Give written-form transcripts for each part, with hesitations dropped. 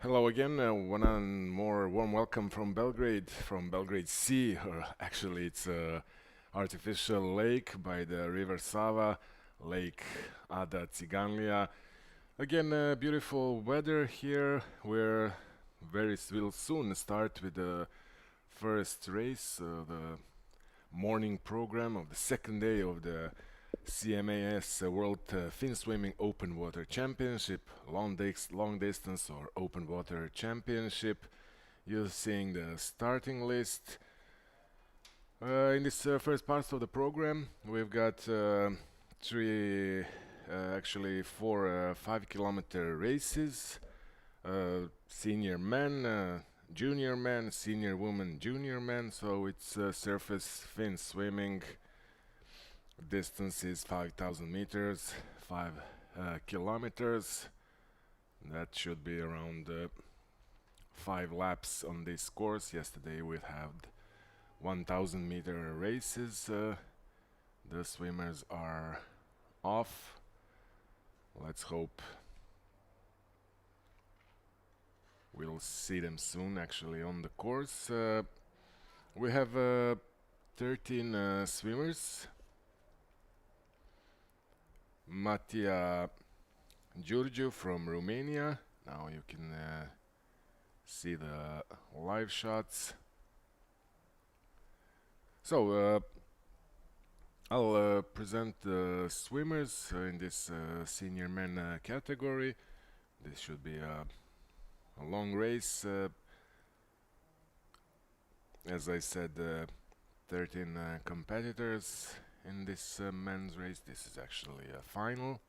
Hello again, one and more warm welcome from Belgrade Sea, or actually it's a artificial lake by the river Sava, Lake Ada Ciganlija. Again, beautiful weather here. Will soon start with the first race, the morning program of the second day of the CMAS World Finswimming Open Water Championship, long distance or open water championship. You're seeing the starting list. In this first part of the program, we've got three, actually four 5 kilometer races. Senior men, junior men, senior women, junior men. So it's surface fin swimming. Distance is 5,000 meters, 5 kilometers. That should be around 5 laps on this course. Yesterday we had 1,000 meter races. The swimmers are off. Let's hope we'll see them soon actually on the course. We have 13 swimmers. Matija Giurgiu from Romania. Now you can see the live shots. So I'll present the swimmers in this senior men category. This should be a long race. As I said, 13 competitors in this men's race. This is actually a final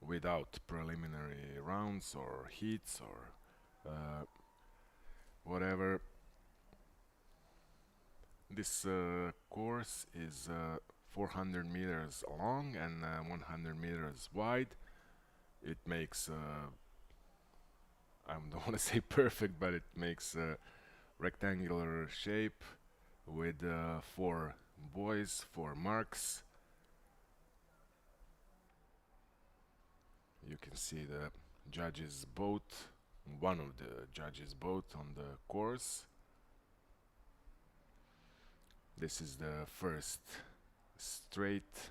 without preliminary rounds or heats or whatever. This course is 400 meters long and 100 meters wide. It makes, I don't want to say perfect, but it makes a rectangular shape with 4 buoys, 4 marks. You can see the judges' boat, one of the judges' boat on the course. This is the first straight.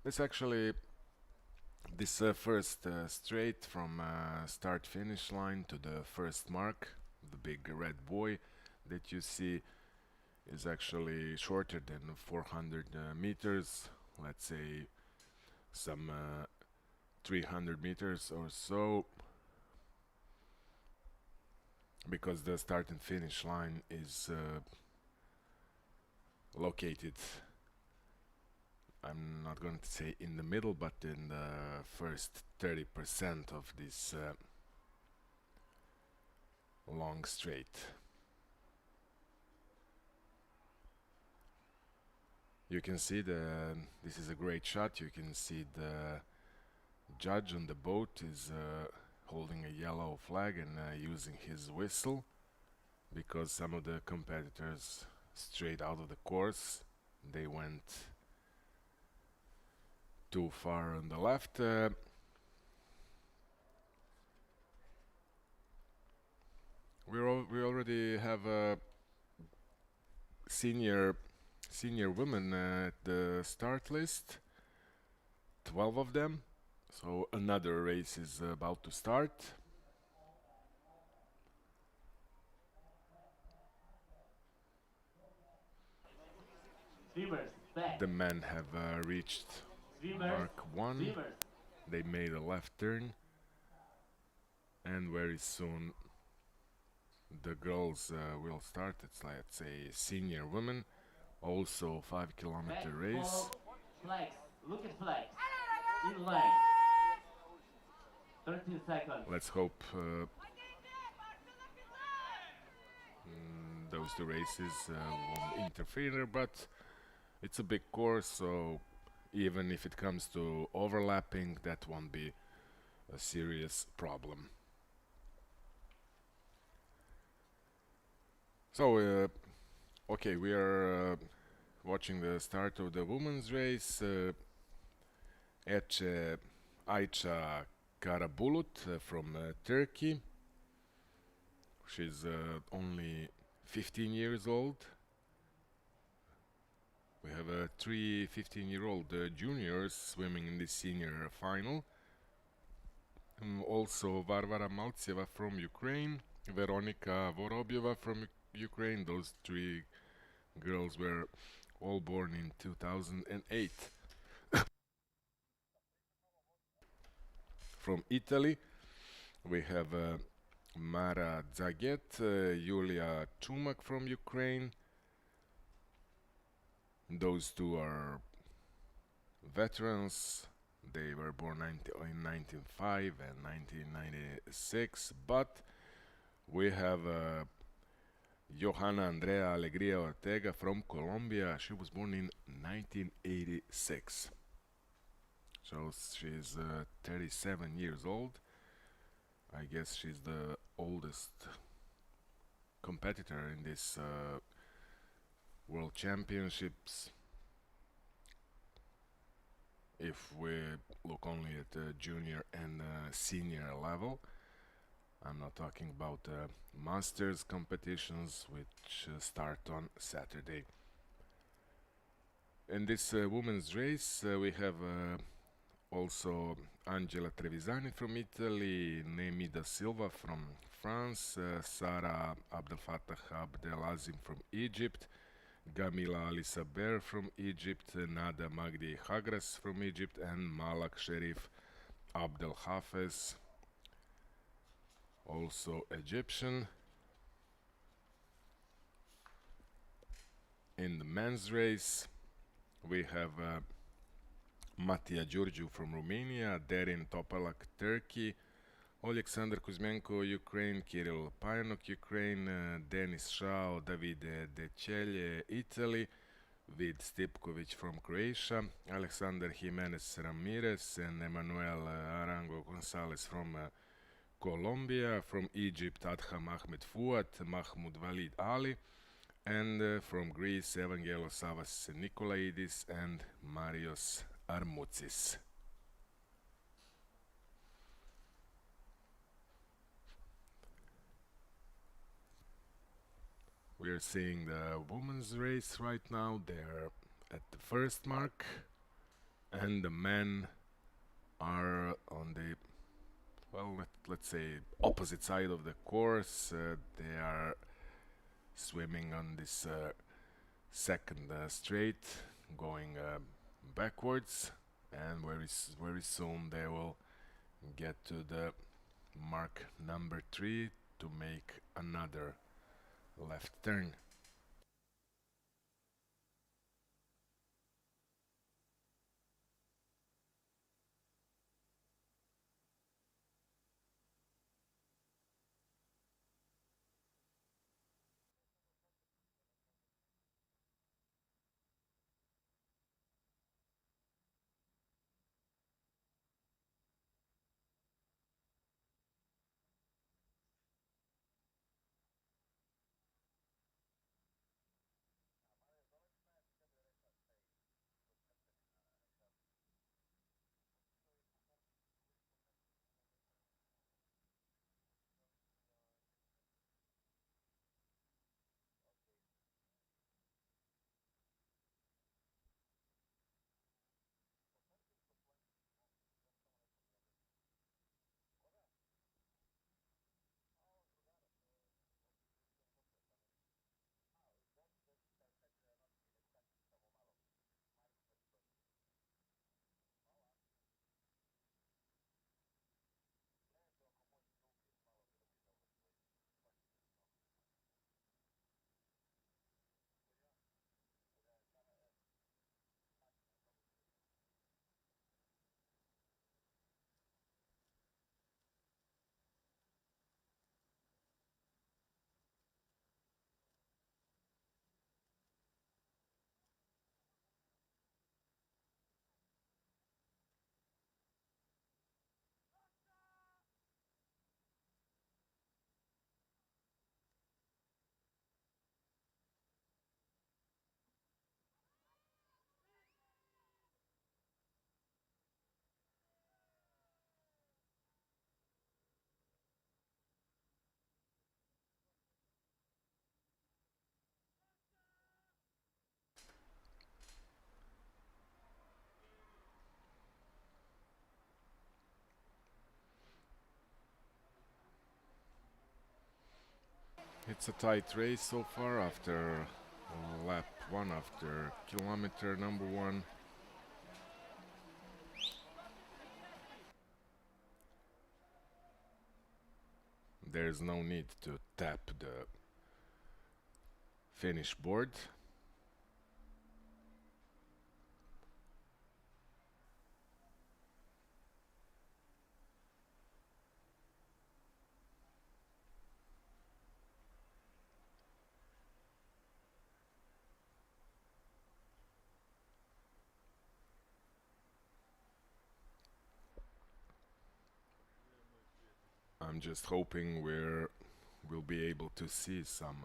This actually this first straight from start finish line to the first mark, the big red buoy that you see, is actually shorter than 400 meters. Let's say some 300 meters or so, because the start and finish line is located, I'm not going to say in the middle, but in the first 30% of this long straight. You can see this is a great shot. You can see the judge on the boat is holding a yellow flag and using his whistle, because some of the competitors straight out of the course, they went too far on the left. We already have a senior women at the start list, 12 of them. So another race is about to start. Swimmers, back. The men have reached Swimmers, mark 1. swimmers. They made a left turn, and very soon the girls will start. It's like, let's say, senior women, also 5 kilometer Back, race. follow. Flags. Look at flags. In line. 13 seconds. Let's hope those two races won't interfere, but it's a big course, so even if it comes to overlapping, that won't be a serious problem. So, okay, we are watching the start of the women's race. Ece Aicha Karabulut from Turkey. She's only 15 years old. We have three 15-year-old juniors swimming in the senior final. Also Varvara Maltseva from Ukraine, Veronika Vorobyova from Ukraine. Those three girls were all born in 2008. From Italy, we have Mara Zaget, Yulia Chumak from Ukraine. Those two are veterans. They were born in 1905 and 1996, but we have Johanna Andrea Alegria Ortega from Colombia. She was born in 1986. So she's 37 years old. I guess she's the oldest competitor in this World Championships. If we look only at the junior and senior level, I'm not talking about masters competitions, which start on Saturday. In this women's race, we have also Angela Trevisani from Italy, Nemi da Silva from France, Sara Abdelfatah Abdelazim from Egypt, Gamila Ali Saber from Egypt, Nada Magdi Hagras from Egypt, and Malak Sherif Abdel Hafez, also Egyptian. In the men's race, we have Matija Giurgiu from Romania, Derin Topalak, Turkey, Alexander Kuzmenko, Ukraine, Kirill Payanok, Ukraine, Denis Shao, Davide Decelje, Italy, Vid Stipkovic from Croatia, Alexander Jimenez Ramirez, and Emmanuel Arango Gonzalez from Colombia, from Egypt, Adham Ahmed Fouad, Mahmoud Walid Ali, and from Greece, Evangelos Savas Nikolaidis and Marios Armoutsis. We are seeing the women's race right now. They're at the first mark, and the men are on the, well, let's say, opposite side of the course. They are swimming on this second straight, going backwards, and very soon they will get to the mark number 3 to make another left turn. It's a tight race so far after lap 1, after kilometer number 1. There's no need to tap the finish board. I'm just hoping we'll be able to see some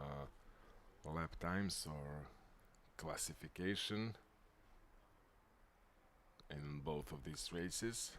lap times or classification in both of these races.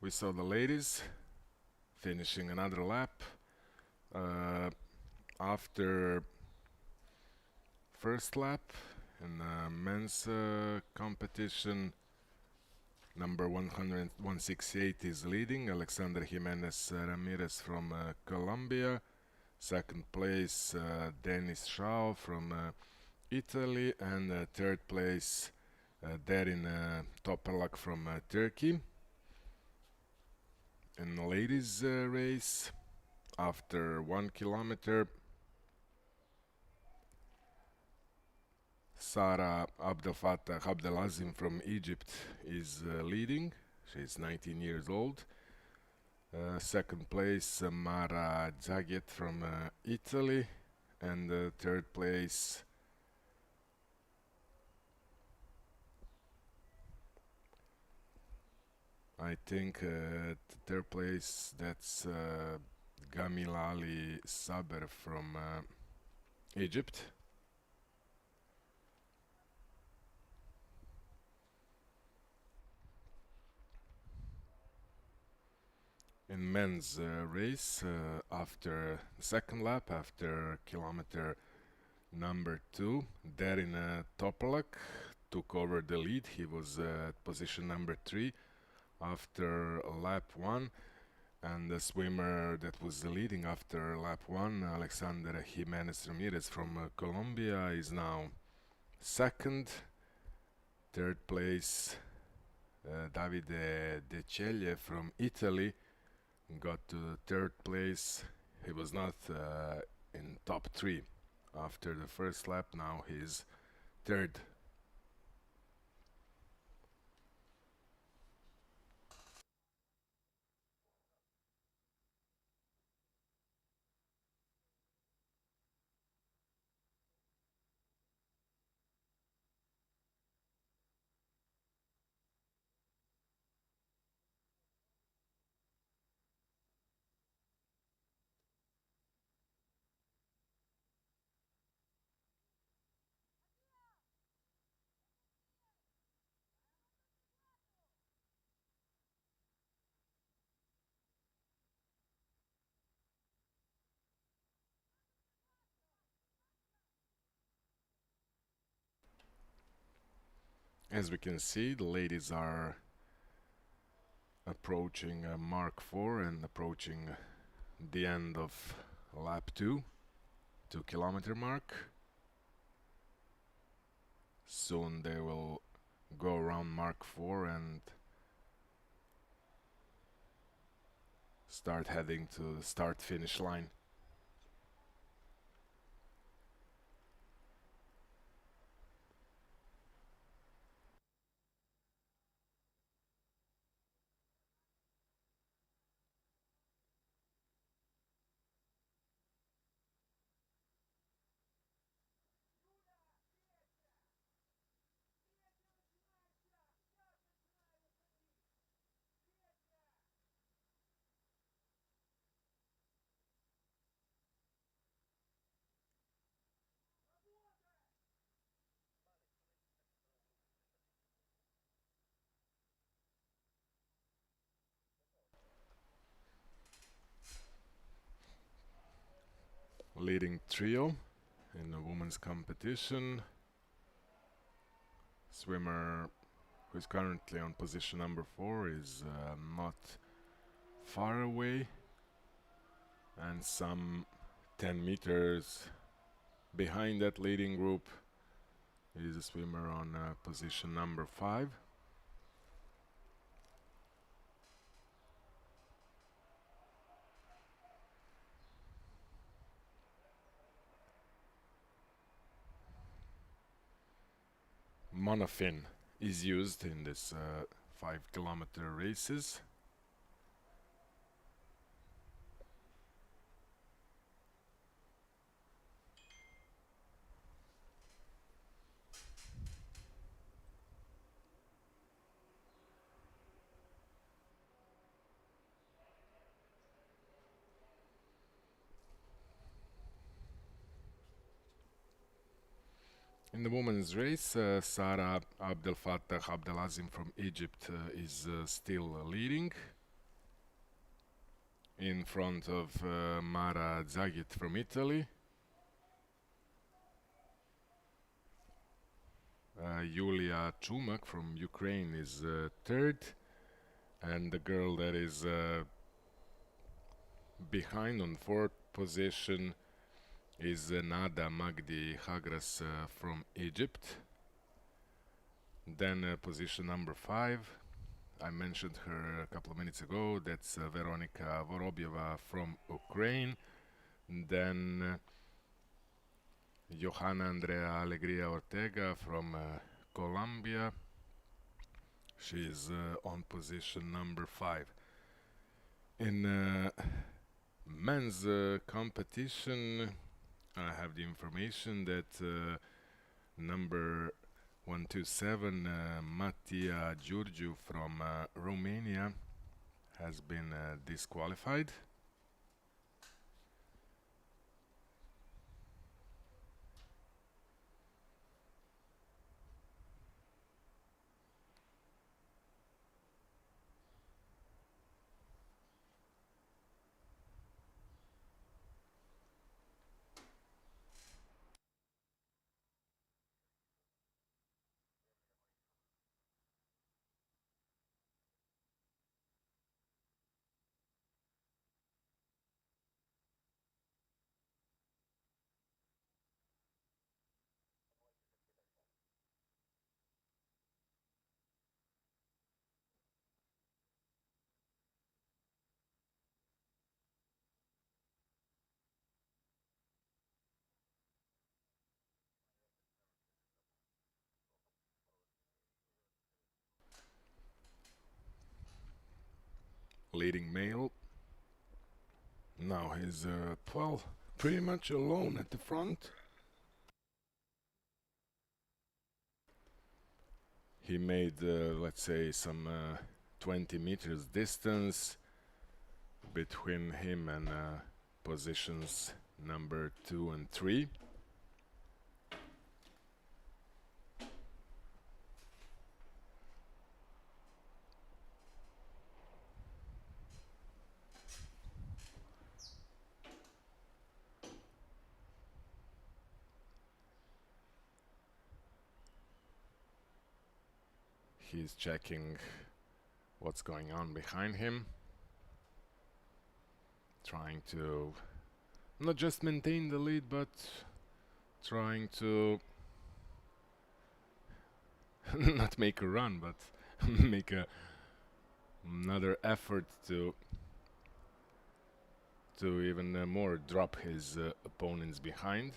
We saw the ladies finishing another lap. After first lap in men's competition, number 168 is leading, Alexander Jimenez Ramirez from Colombia. Second place, Denis Shao from Italy, and third place, Derin Topalak from Turkey. In the ladies race, after 1 kilometer, Sara Abdelfatah Abdelazim from Egypt is leading. She's 19 years old. Second place, Mara Zaget from Italy. And third place, I think third place, that's Gamilali Saber from Egypt. In men's race, after the second lap, after kilometer number 2, Derin Topalak took over the lead. He was at position number 3 after lap 1, and the swimmer that was leading after lap 1, Alexander Jimenez Ramirez from Colombia, is now second. Third place, Davide De Ceglie from Italy got to third place. He was not in top 3 after the first lap. Now he's third. As we can see, the ladies are approaching Mark 4 and approaching the end of lap 2 kilometer mark. Soon they will go around Mark 4 and start heading to the start-finish line. Leading trio in the women's competition. Swimmer who is currently on position number 4 is not far away, and some 10 meters behind that leading group is a swimmer on position number 5. Monofin is used in this 5-kilometer races. In the women's race, Sara Abdelfatah Abdelazim from Egypt is still leading. in front of Mara Zagit from Italy. Yulia Chumak from Ukraine is third, and the girl that is behind on fourth position is Nada Magdi Hagras from Egypt. Then position number 5, I mentioned her a couple of minutes ago, that's Veronika Vorobyeva from Ukraine. Then Johanna Andrea Alegria Ortega from Colombia. She's on position number 5. In men's competition, I have the information that number 127 Mattia Giurgiu from Romania has been disqualified. Leading male. Now he's well, pretty much alone at the front. He made, let's say, some 20 meters distance between him and positions number 2 and 3. He's checking what's going on behind him, trying to not just maintain the lead, but trying to not make a run, but make another effort to even more drop his opponents behind.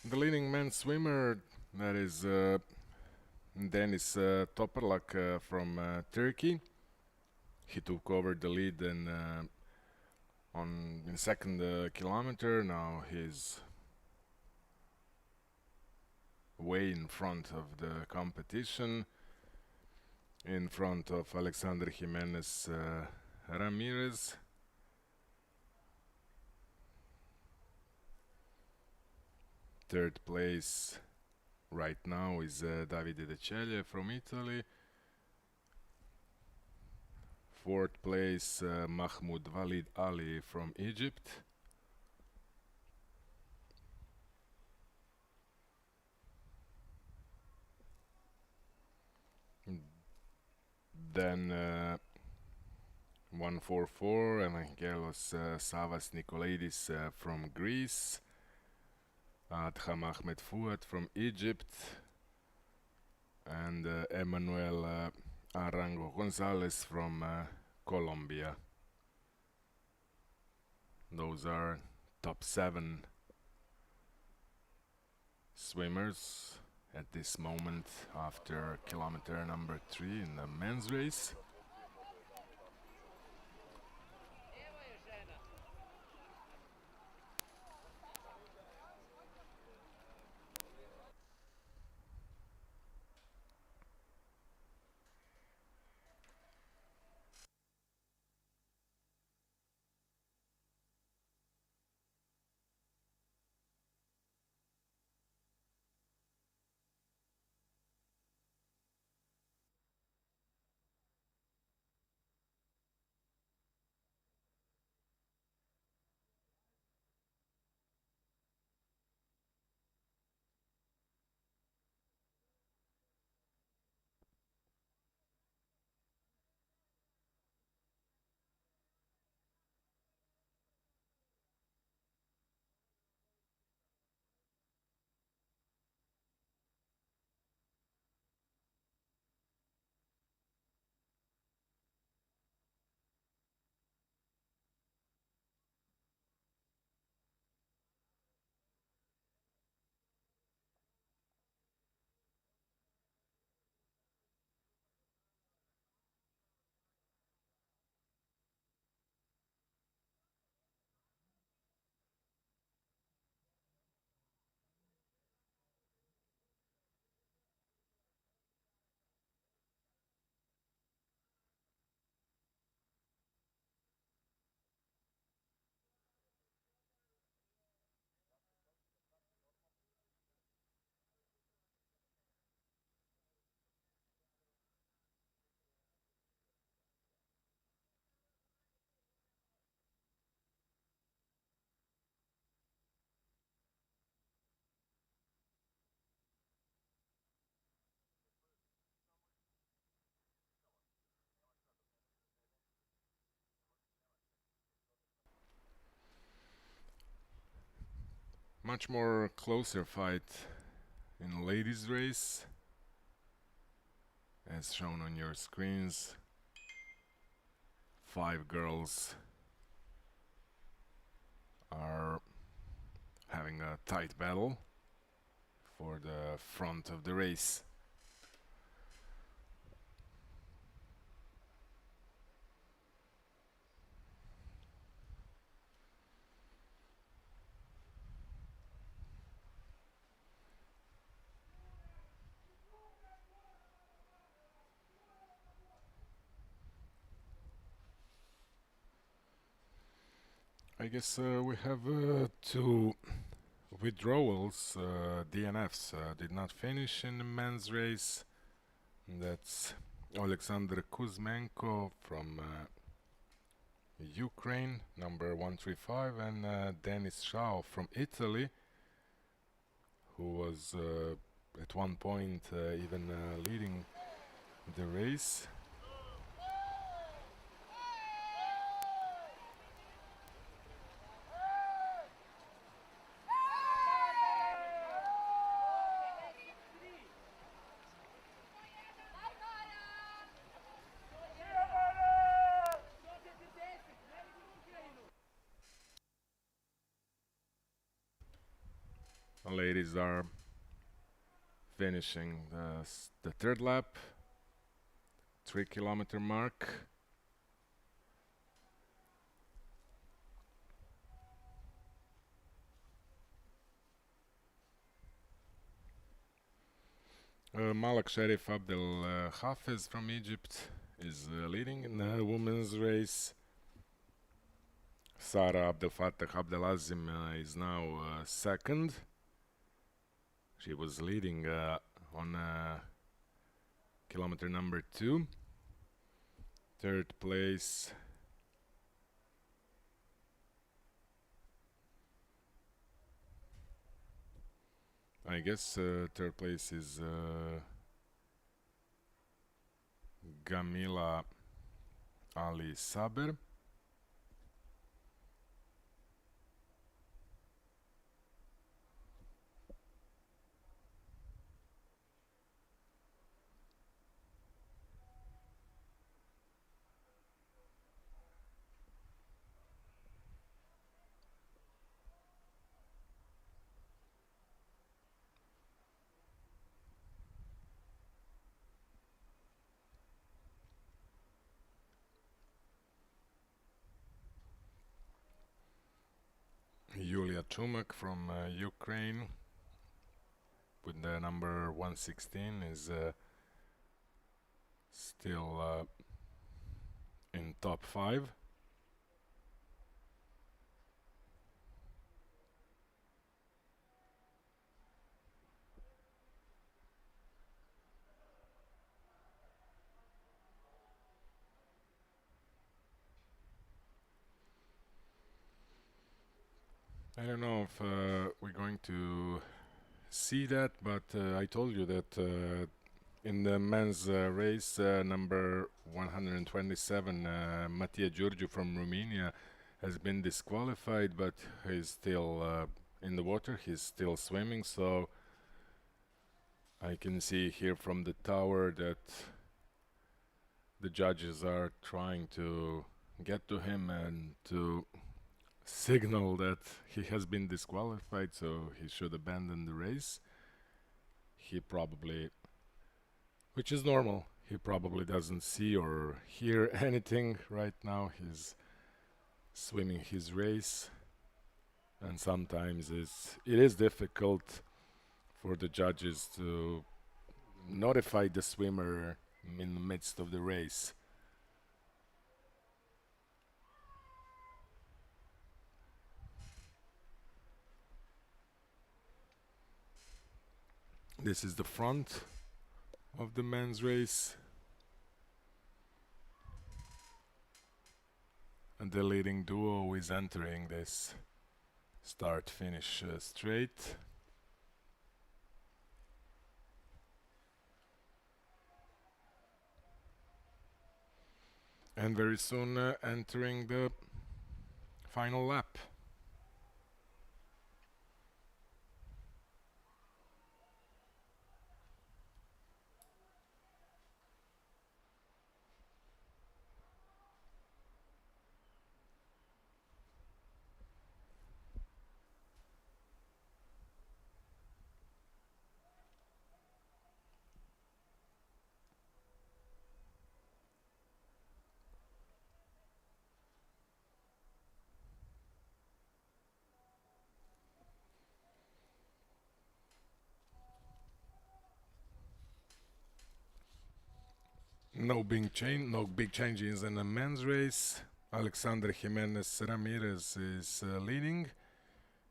The leading men's swimmer, that is Denis Toperlak from Turkey. He took over the lead in second kilometer. Now he's way in front of the competition, in front of Alexander Jimenez Ramirez. Third place right now is Davide De Ceglie from Italy. Fourth place, Mahmoud Walid Ali from Egypt. Then 144, Evangelos Savas Nikolaidis from Greece. Adham Ahmed Fouad from Egypt. And Emmanuel Arango Gonzalez from Colombia. Those are top 7 swimmers at this moment after kilometer number 3 in the men's race. Much more closer fight in ladies race, as shown on your screens. 5 girls are having a tight battle for the front of the race. I guess we have 2 withdrawals. DNFs did not finish in the men's race. That's Alexander Kuzmenko from Ukraine, number 135, and Denis Shao from Italy, who was at one point even leading the race. The ladies are finishing the third lap, 3-kilometer mark. Malak Sherif Abdel Hafez from Egypt is leading in the women's race. Sara Abdelfattah Abdelazim is now second. She was leading on kilometer number 2. Third place I guess third place is Gamila Ali Saber. Yulia Chumak from Ukraine with the number 116 is still in top 5. I don't know if we're going to see that, but I told you that in the men's race, number 127, Mattia Giorgio from Romania has been disqualified, but he's still in the water, he's still swimming, so I can see here from the tower that the judges are trying to get to him and to signal that he has been disqualified, so he should abandon the race. He probably, which is normal, he probably doesn't see or hear anything right now. He's swimming his race, and sometimes it is difficult for the judges to notify the swimmer in the midst of the race. This is the front of the men's race, and the leading duo is entering this start-finish straight. And very soon entering the final lap. No big changes in the men's race. Alexander Jimenez Ramirez is leading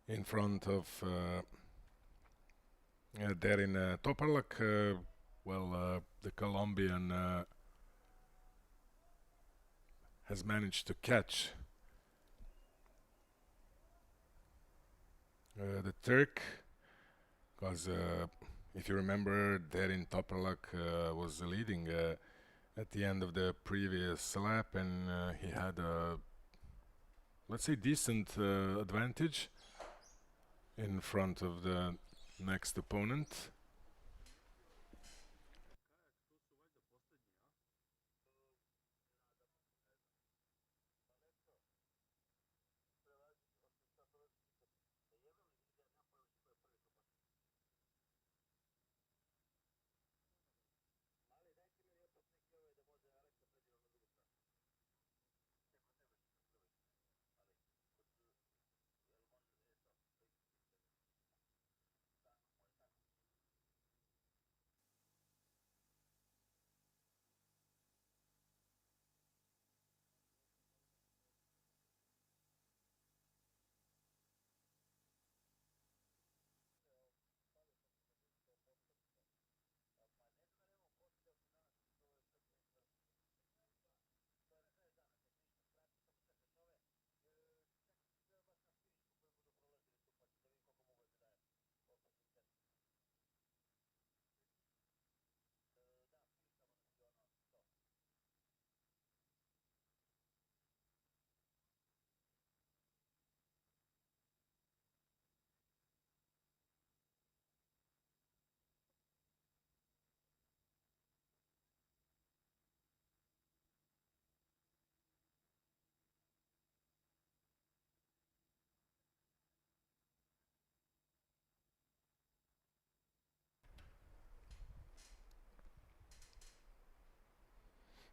in front of Darin Toparlak. The Colombian has managed to catch the Turk, because if you remember, Darin Toparlak was leading at the end of the previous lap, and he had a, let's say, decent advantage in front of the next opponent.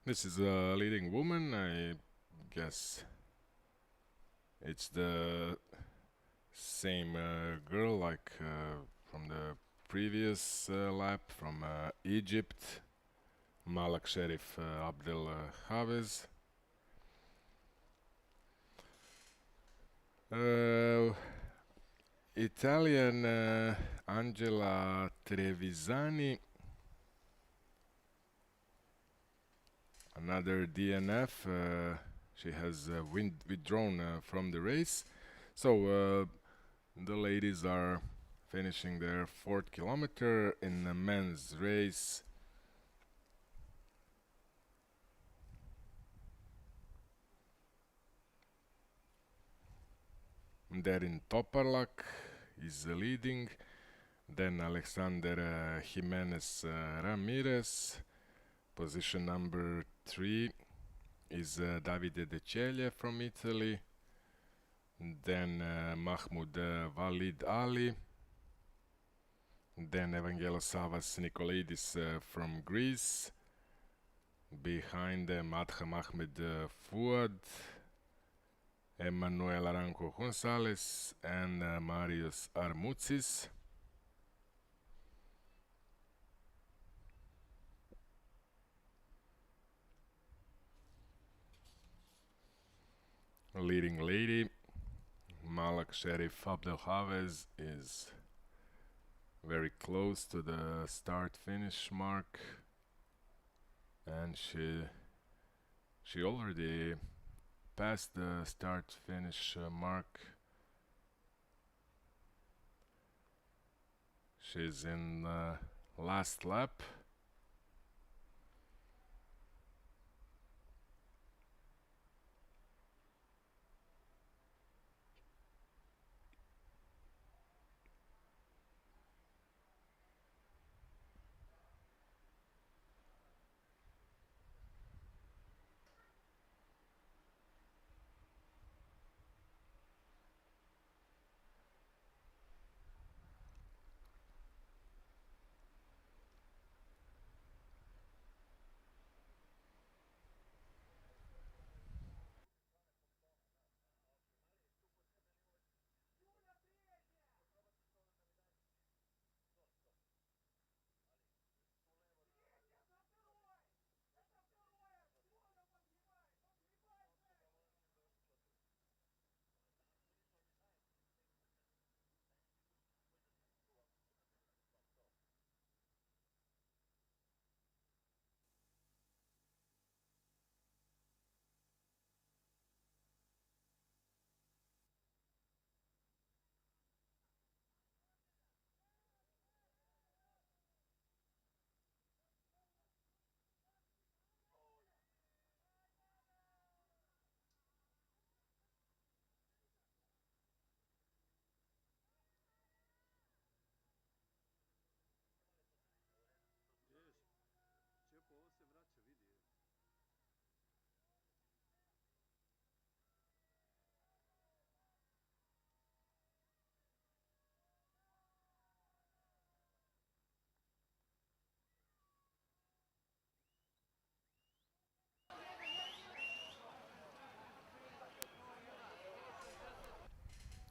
This is a leading woman. I guess it's the same girl like from the previous lap from Egypt, Malak Sherif Abdel Hafez. Italian Angela Trevisani, another DNF. She has withdrawn from the race. So the ladies are finishing their fourth kilometer in the men's race. Derin Toparlak is leading. Then Alexander Jimenez Ramirez. Position number 3 is Davide De Ceglie from Italy. Then Mahmoud Walid Ali. Then Evangelos Nikolaidis from Greece. Behind them Adham Ahmed Fuad, Emmanuel Aranco Gonzalez, and Marius Armoutsis. Leading lady, Malak Sherif Abdel Hafez, is very close to the start-finish mark, and she already passed the start-finish mark. She's in the last lap.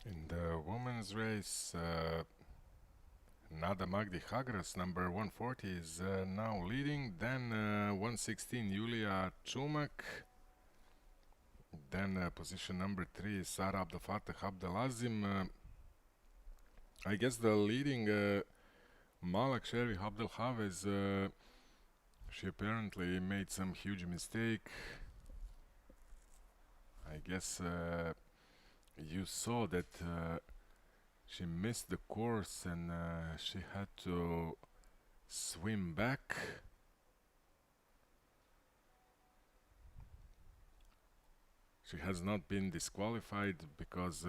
In the women's race, Nada Magdi Hagras, number 140, is now leading. Then 116, Julia Chumak. Then position number 3, Sara Abdel Fattah Abdelazim. I guess the leading Malak Sherif Abdel Hafez, she apparently made some huge mistake. I guess you saw that she missed the course and she had to swim back. She has not been disqualified because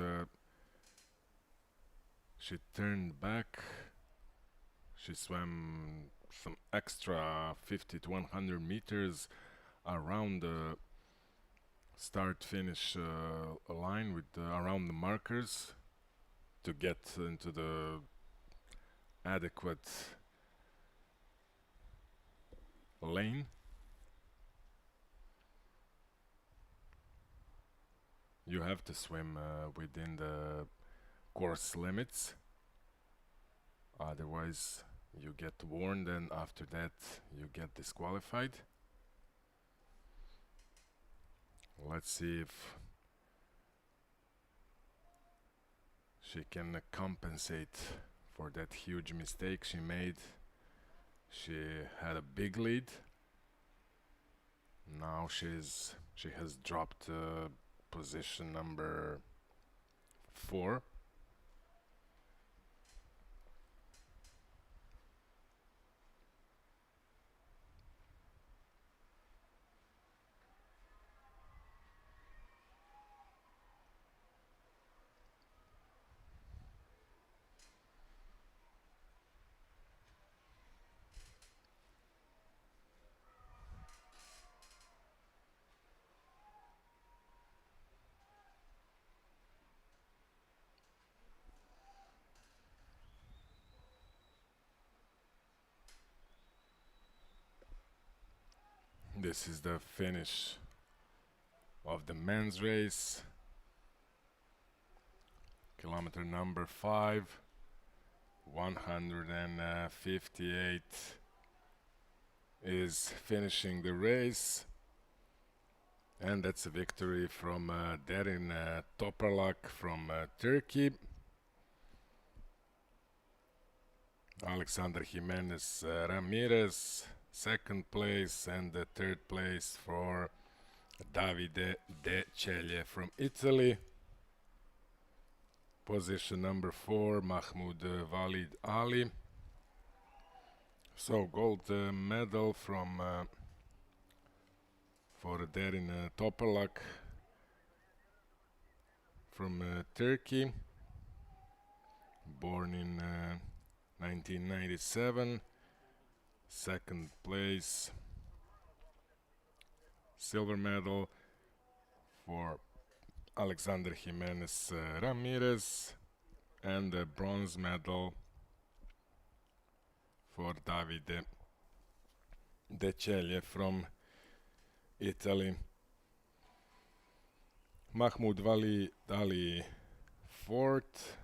she turned back. She swam some extra 50 to 100 meters around the start-finish line with around the markers to get into the adequate lane. You have to swim within the course limits, otherwise you get warned and after that you get disqualified. Let's see if she can compensate for that huge mistake she made. She had a big lead. Now she has dropped position number 4. This is the finish of the men's race. Kilometer number 5, 158 is finishing the race. And that's a victory from Derin Toparlak from Turkey. Alexander Jimenez Ramirez, second place, and the third place for Davide De Celje from Italy. Position number 4, Mahmoud Walid Ali. So gold medal from for Derin Toparlak from Turkey, born in 1997. Second place, silver medal for Alexander Jimenez Ramirez, and the bronze medal for Davide De Celje from Italy. Mahmoud Walid Ali 4th,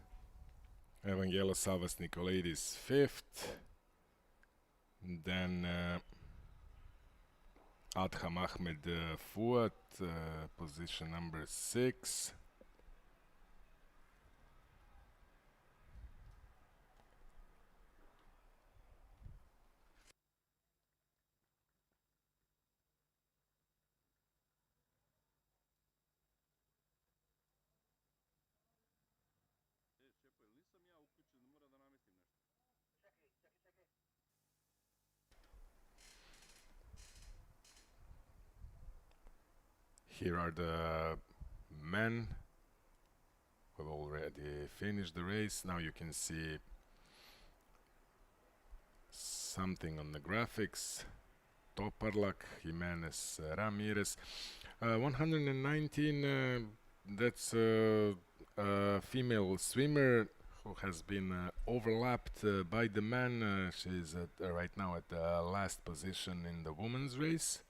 Evangelos Savas Nikolaidis 5th, then Adham Ahmed Fuat, position number 6. Here are the men who have already finished the race. Now you can see something on the graphics. Toparlak, Jimenez Ramirez. 119, that's a female swimmer who has been overlapped by the man. She's right now at the last position in the women's race.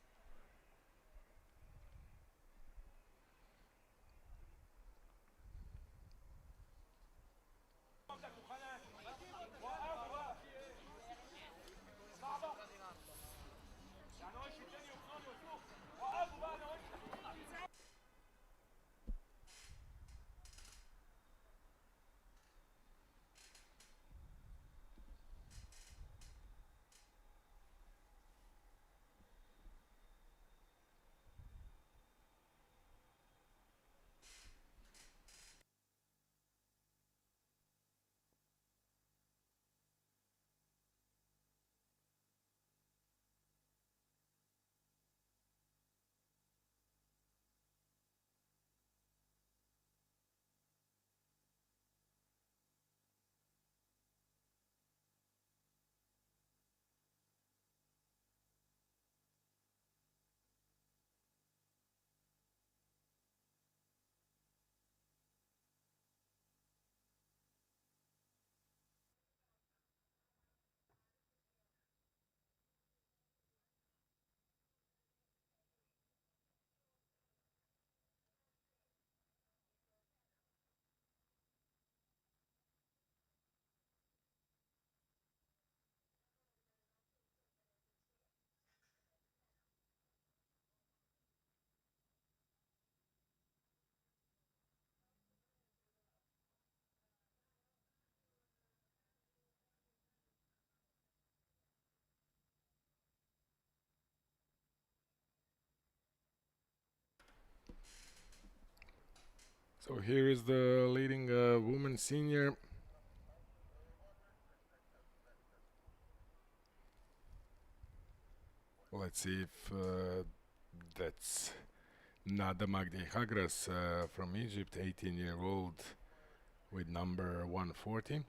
So here is the leading woman senior. Let's see if that's Nada Magdi Hagras from Egypt, 18-year-old with number 140.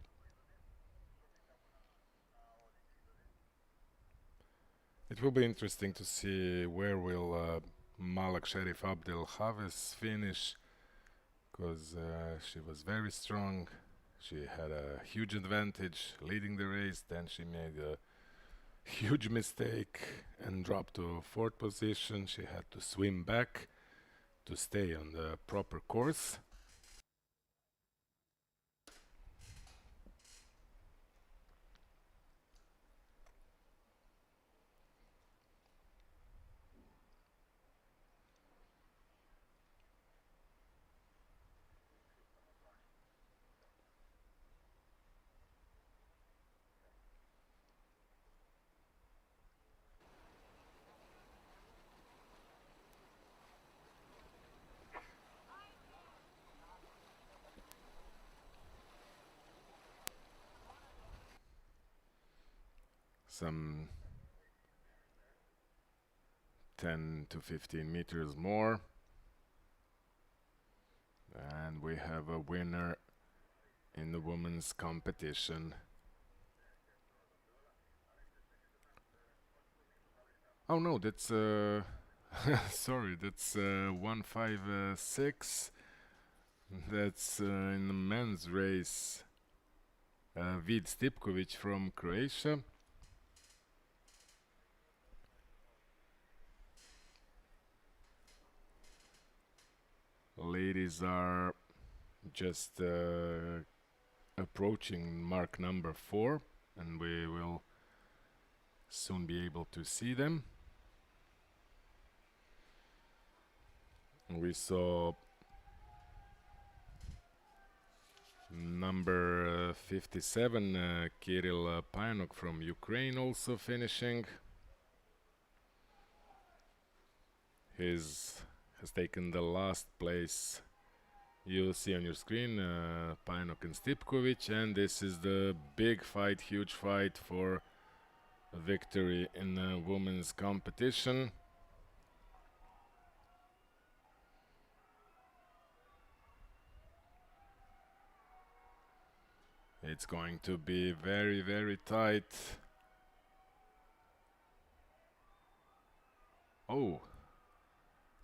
It will be interesting to see where will Malak Sharif Abdel Hafiz finish, because she was very strong. She had a huge advantage leading the race, then she made a huge mistake and dropped to fourth position. She had to swim back to stay on the proper course. Some 10 to 15 meters more, and we have a winner in the women's competition. Oh no, that's sorry, that's 156. That's in the men's race. Vid Stipkovic from Croatia. Ladies are just approaching mark number 4, and we will soon be able to see them. We saw number 57, Kirill Payanok from Ukraine, also finishing. Has taken the last place. You see on your screen Payanok and Stipkovic, and this is the big fight, huge fight for a victory in the women's competition. It's going to be very, very tight. Oh,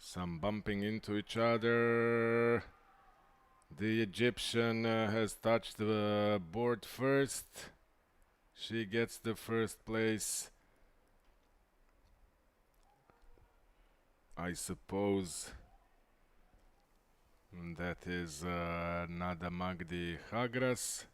some bumping into each other. The Egyptian has touched the board first. She gets the first place. I suppose that is Nada Magdi Hagras.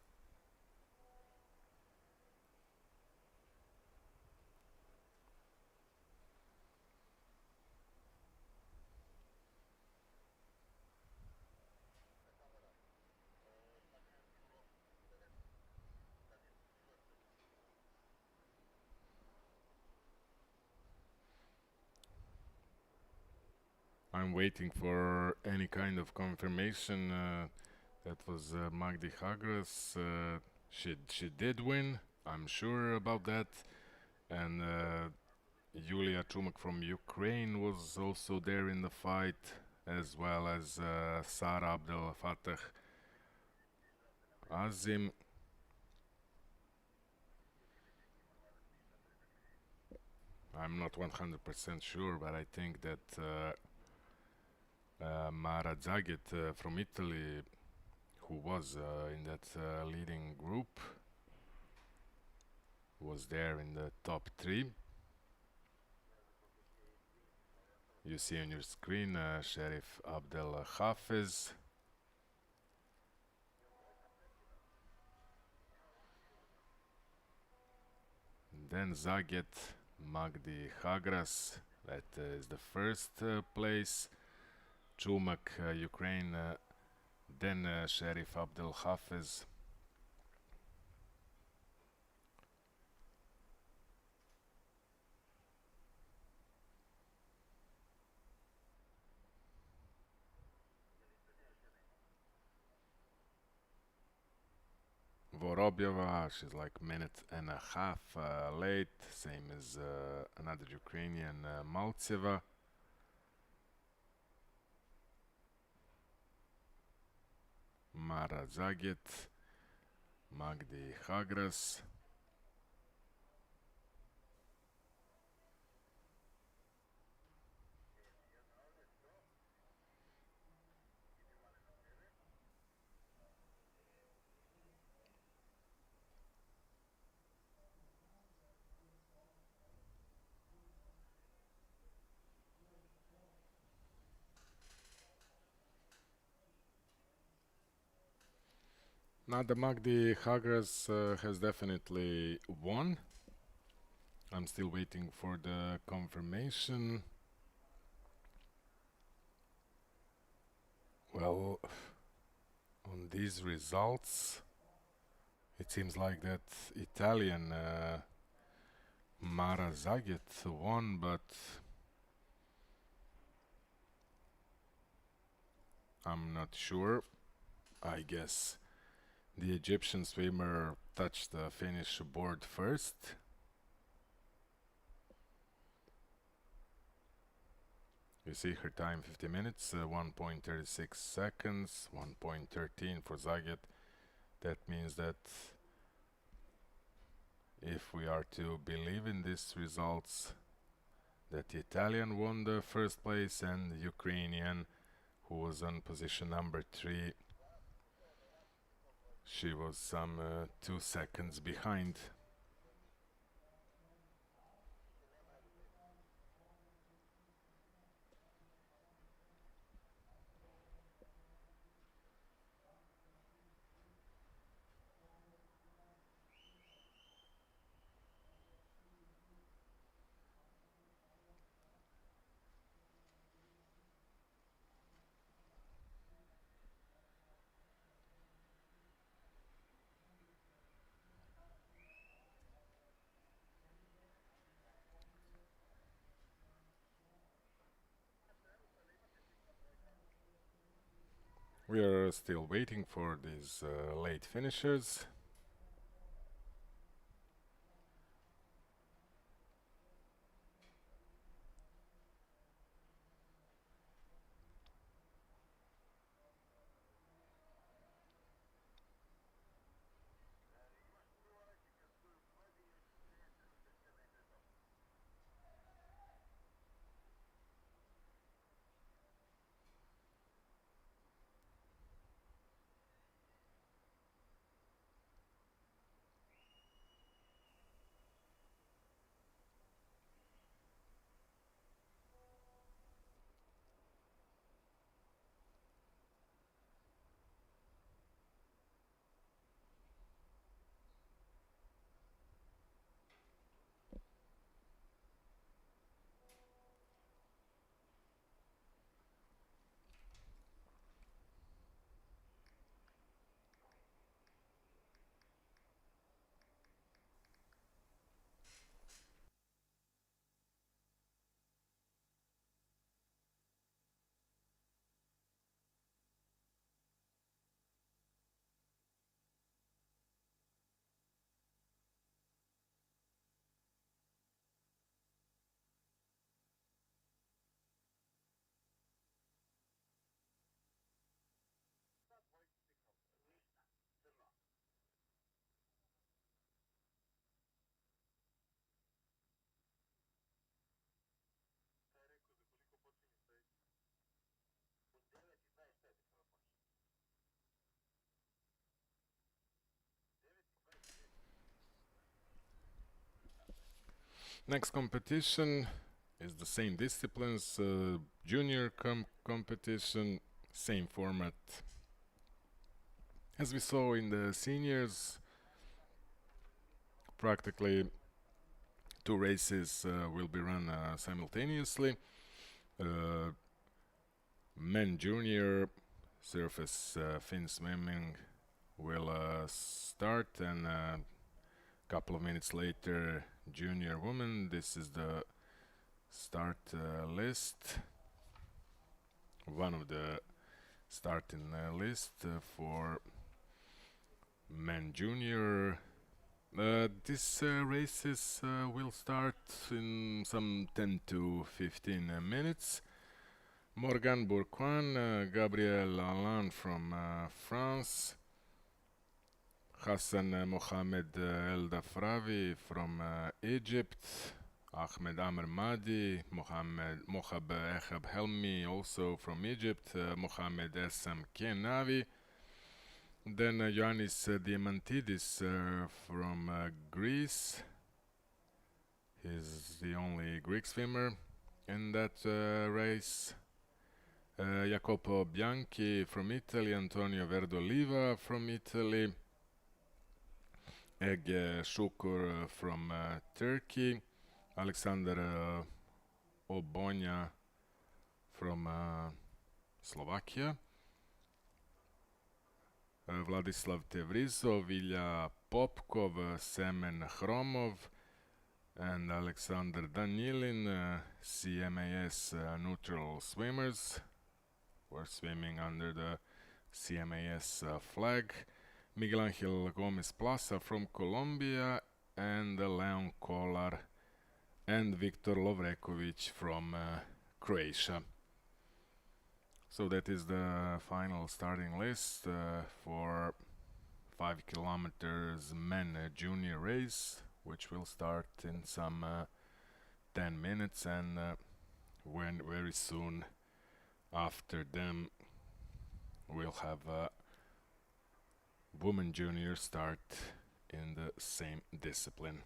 I'm waiting for any kind of confirmation. That was Magdi Hagras. She did win, I'm sure about that. And Yulia Chumak from Ukraine was also there in the fight, as well as Sara Abdel Fattah Azim. I'm not 100% sure, but I think that Mara Zagit from Italy, who was in that leading group, was there in the top 3. You see on your screen Sharif Abdel Hafiz. Then Zaget Magdi Hagras, that is the first place. Chumak, Ukraine, then Sharif Abdel Hafiz. Vorobyova. She's like minute and a half late, same as another Ukrainian, Maltseva. Mara Zaget, Magdi Hagras. Nada Magdi Hagras has definitely won. I'm still waiting for the confirmation. Well, on these results, it seems like that Italian Mara Zaget won, but I'm not sure. I guess the Egyptian swimmer touched the finish board first. You see her time 50 minutes, 1.36 seconds, 1.13 for Zaget. That means that if we are to believe in these results, that the Italian won the first place and the Ukrainian, who was on position number 3, she was some 2 seconds behind. We are still waiting for these late finishers. Next competition is the same disciplines, junior competition, same format as we saw in the seniors. Practically 2 races will be run simultaneously. Men junior surface Finswimming will start, and a couple of minutes later junior women. This is the start list, one of the starting list for men junior. These races will start in some 10 to 15 minutes. Morgan Bourquin, Gabriel Alain from France, Hassan Mohamed El Dafravi from Egypt, Ahmed Amr Madi, Mohab Ehab Helmi, also from Egypt, Mohamed Essam Kenavi, then Ioannis Diamantidis from Greece. He's the only Greek swimmer in that race. Jacopo Bianchi from Italy, Antonio Verdoliva from Italy, Ege Shukur from Turkey, Alexander Obonya from Slovakia, Vladislav Tevrizov, Ilya Popkov, Semen Hromov, and Alexander Danilin, CMAS neutral swimmers. We're swimming under the CMAS flag. Miguel Angel Gomez Plaza from Colombia, and Leon Kolar and Viktor Lovrekovic from Croatia. So that is the final starting list for 5 kilometers men junior race, which will start in some 10 minutes, and when very soon after them we'll have women junior start in the same discipline.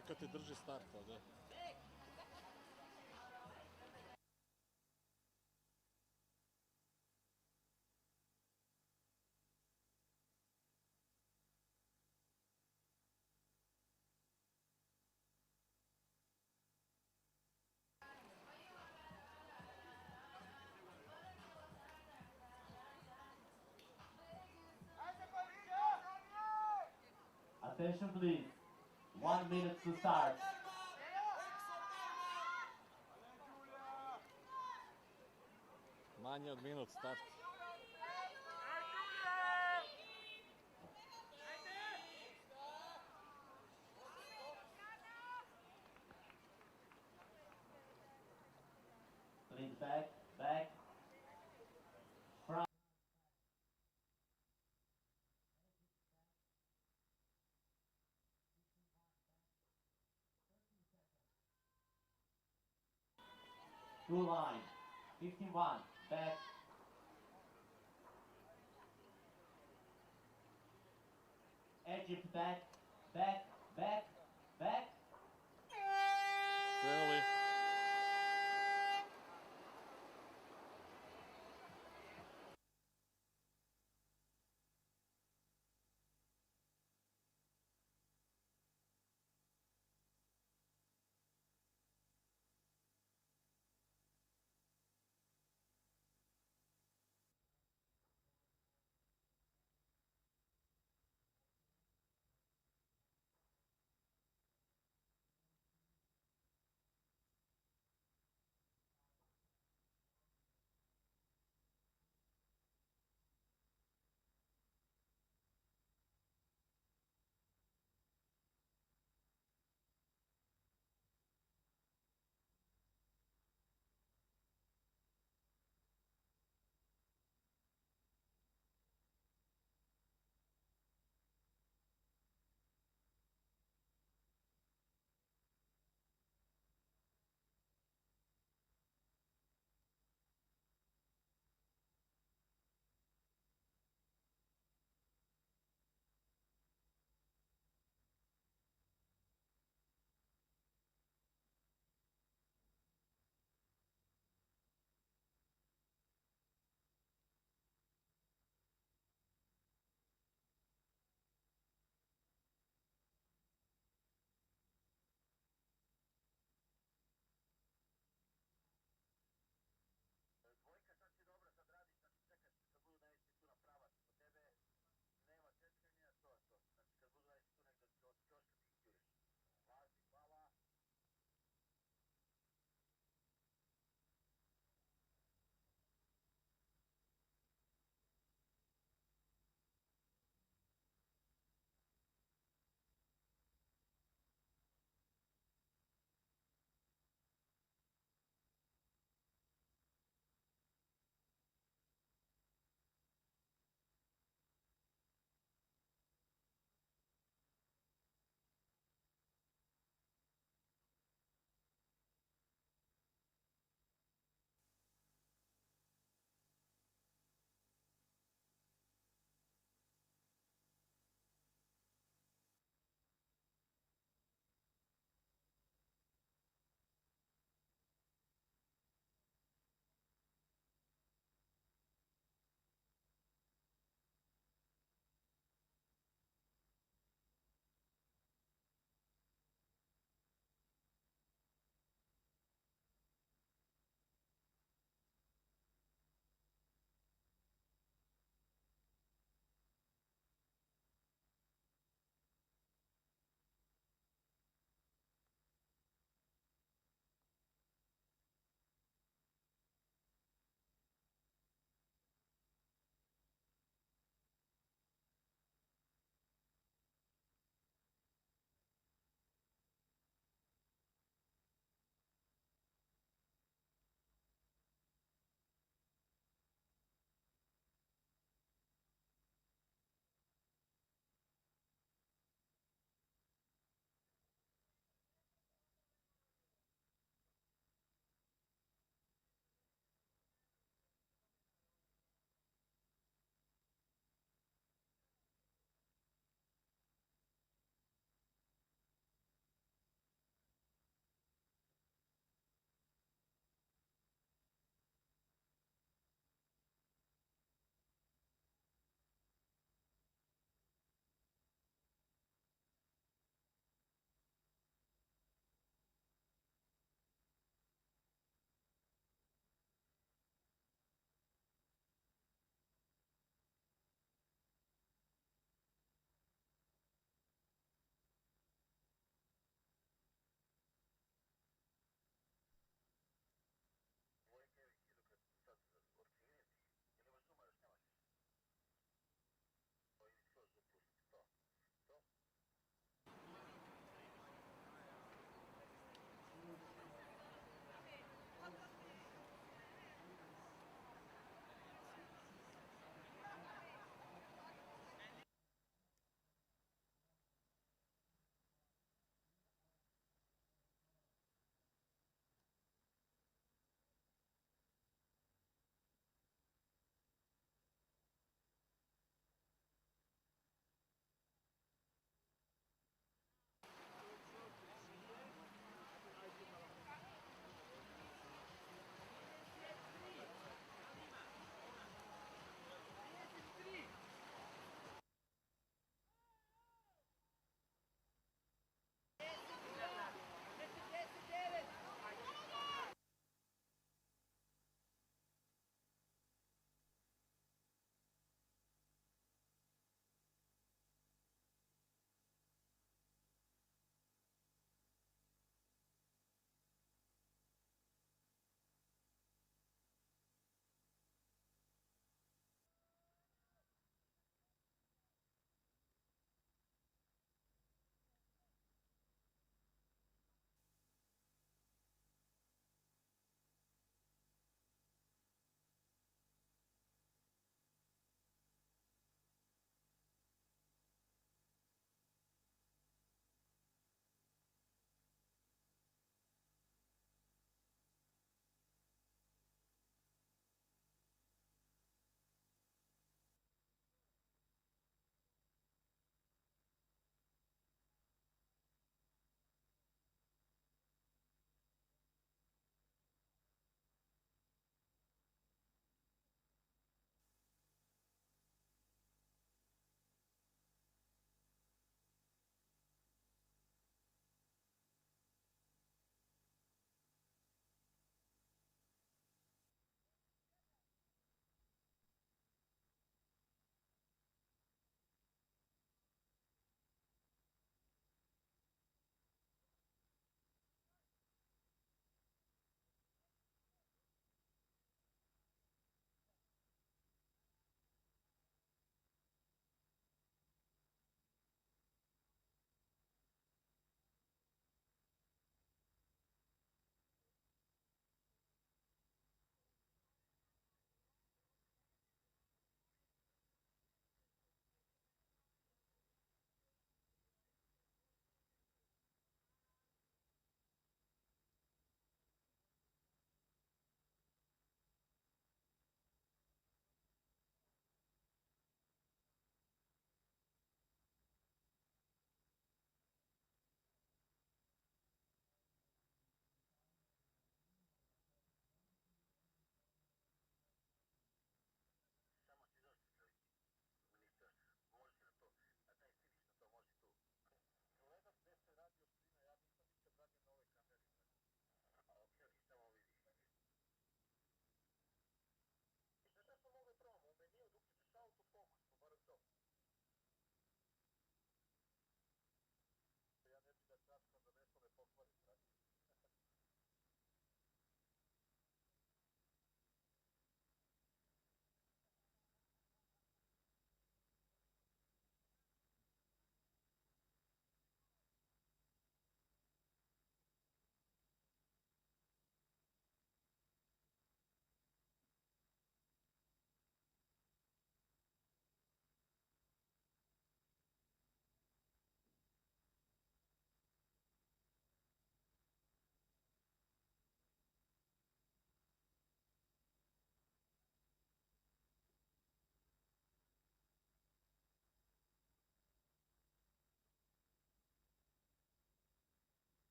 je kad ti drži start, pa da. Attention please. 1 minute to start. Manje od minut start. Please back. Front. Through line. 51. Back. Egypt back. Krenuli.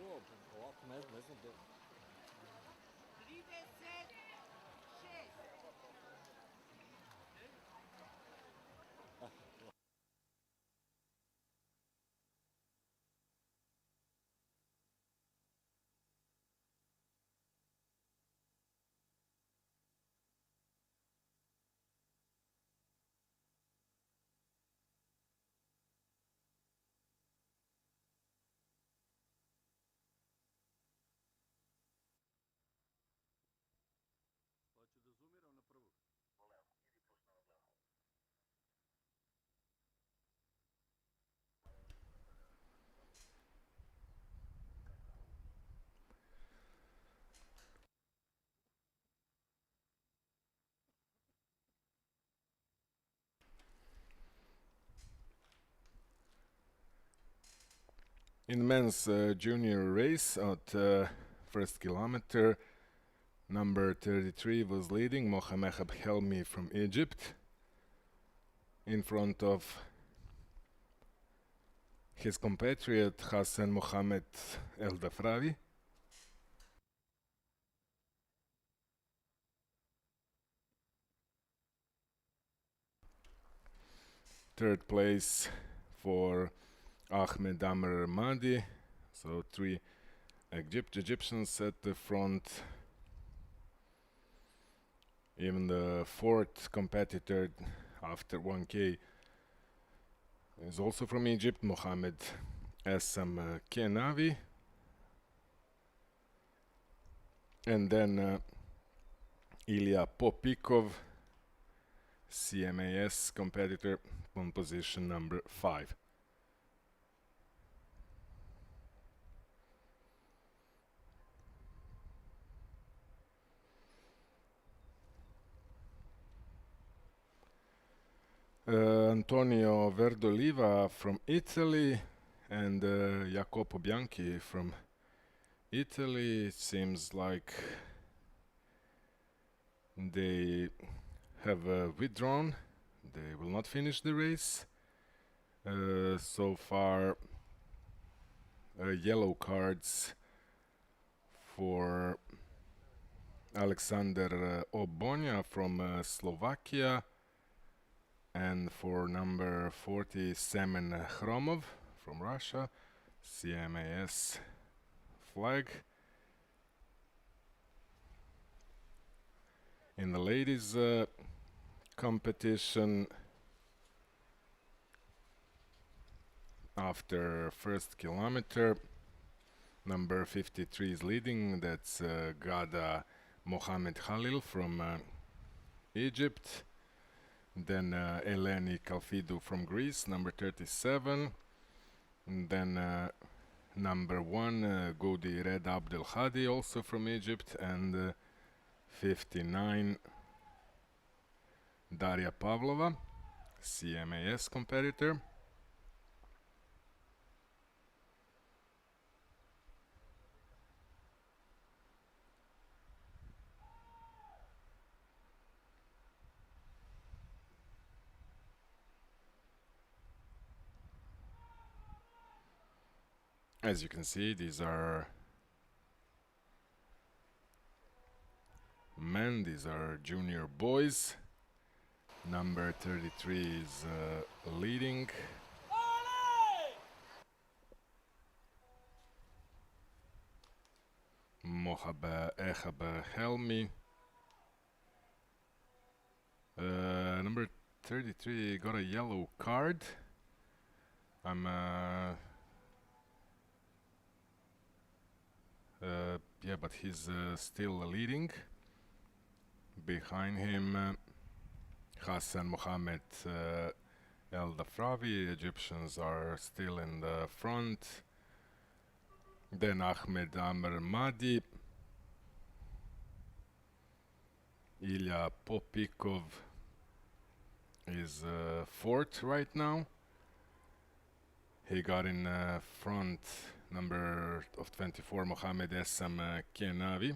to, ovako ne znam da... In men's junior race at first kilometer, number 33 was leading, Mohamed Helmi from Egypt, in front of his compatriot Hassan Mohamed El Dafrawi. Third place for Ahmed Amr Madi, so three Egyptians at the front. Even the fourth competitor after 1K is also from Egypt, Mohamed Essam Kenavi. And then Ilya Popikov, CMAS competitor, on position number 5. Antonio Verdoliva from Italy and Jacopo Bianchi from Italy. It seems like they have withdrawn. They will not finish the race. So far, yellow cards for Alexander Obonia from Slovakia, and for number 40 Semen Khromov from Russia, CMAS flag. In the ladies competition, after first kilometer, number 53 is leading. That's Gada Mohamed Khalil from Egypt. Then Eleni Kalfidou from Greece, number 37. And then number 1, Goudi Red Abdel Hadi, also from Egypt. And 59, Daria Pavlova, CMAS competitor. As you can see, these are men, these are junior boys. Number 33 is leading. Mohab Ehab Helmi. Number 33 got a yellow card. Yeah, but he's still leading. Behind him, Hassan Mohamed El Dafrawi. Egyptians are still in the front. Then Ahmed Amr Madi, Ilya Popikov is fourth right now. He got in front, number of 24, Mohamed Essam Kenavi.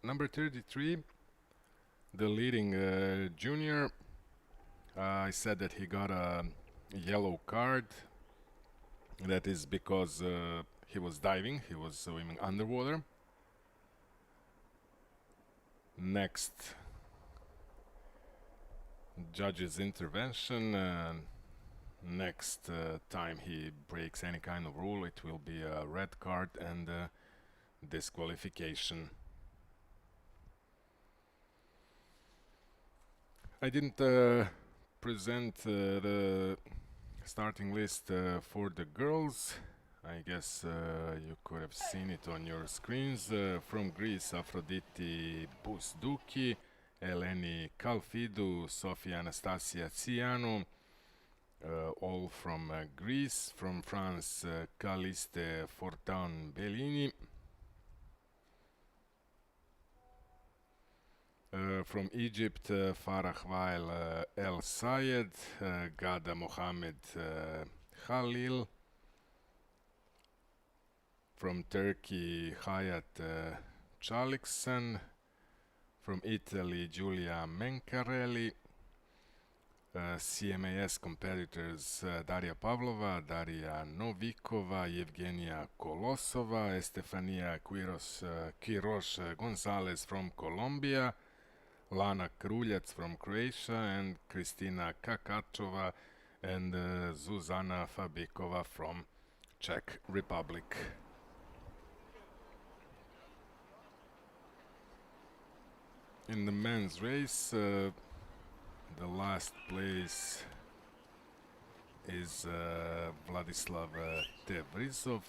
Number 33, the leading junior, I said that he got a yellow card. That is because he was diving, he was swimming underwater. Next, judge's intervention. Next time he breaks any kind of rule, it will be a red card and disqualification. I didn't present the starting list for the girls. I guess you could have seen it on your screens. From Greece, Aphrodite Busdouki, Eleni Kalfidou, Sofia Anastasia Tsianou, all from Greece. From France, Caliste Fortan Bellini. From Egypt, Farah Wael El Sayed, Gada Mohammed Khalil. From Turkey, Hayat Chaliksan. From Italy, Giulia Mencarelli. CMAS competitors, Daria Pavlova, Daria Novikova, Evgenia Kolosova, Estefania Quiros Gonzalez from Colombia, Lana Kruljac from Croatia, and Kristina Kakachova and Zuzana Fabikova from Czech Republic. In the men's race, the last place is Vladislav Tevrizov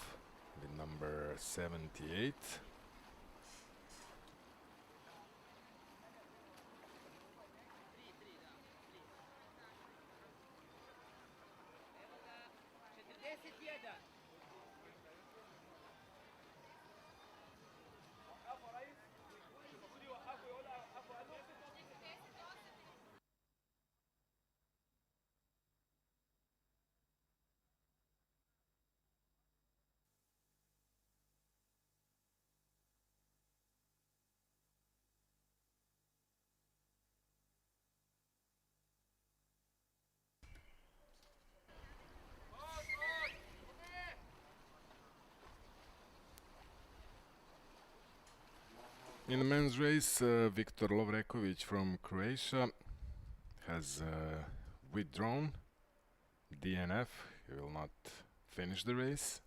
with number 78. In the men's race, Viktor Lovrekovic from Croatia has withdrawn DNF. He will not finish the race.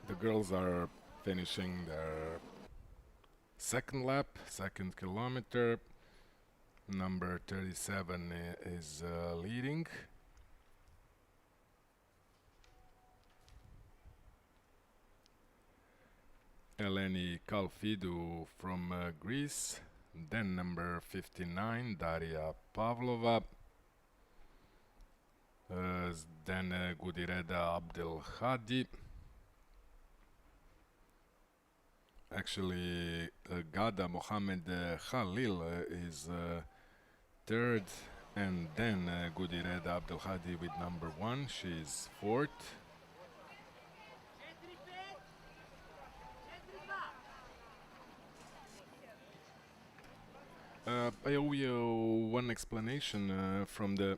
The girls are finishing their second lap, second kilometer. Number 37 is leading. Eleni Kalfidou from Greece. Then number 59, Daria Pavlova. Then Gudireda Abdelhadi. Actually, Gada Mohammed Khalil is third, and then Gudireda Abdelhadi with number 1. She's fourth. I owe you one explanation from the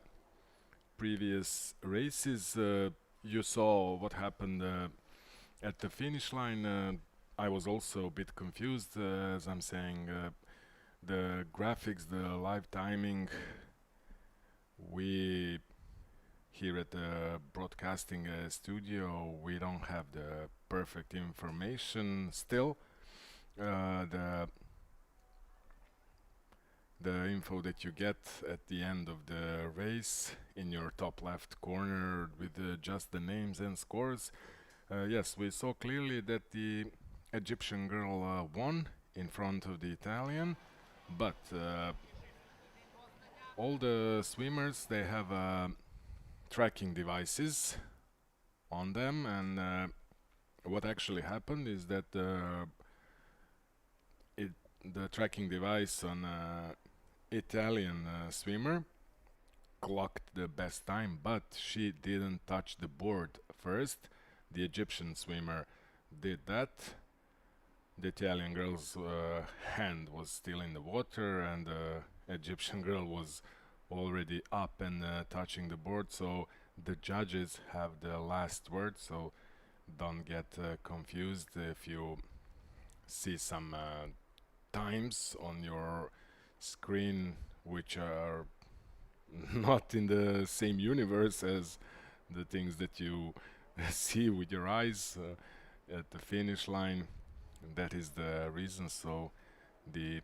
previous races. You saw what happened at the finish line. I was also a bit confused, as I'm saying. The graphics, the live timing, we here at the broadcasting studio, we don't have the perfect information still. The info that you get at the end of the race in your top left corner with just the names and scores. Yes, we saw clearly that the Egyptian girl won in front of the Italian, but all the swimmers, they have tracking devices on them, and what actually happened is that the tracking device on Italian swimmer clocked the best time, but she didn't touch the board first. The Egyptian swimmer did that. The Italian girl's hand was still in the water, and the Egyptian girl was already up and touching the board, so the judges have the last word, so don't get confused if you see some times on your screen which are not in the same universe as the things that you see with your eyes at the finish line. That is the reason. So the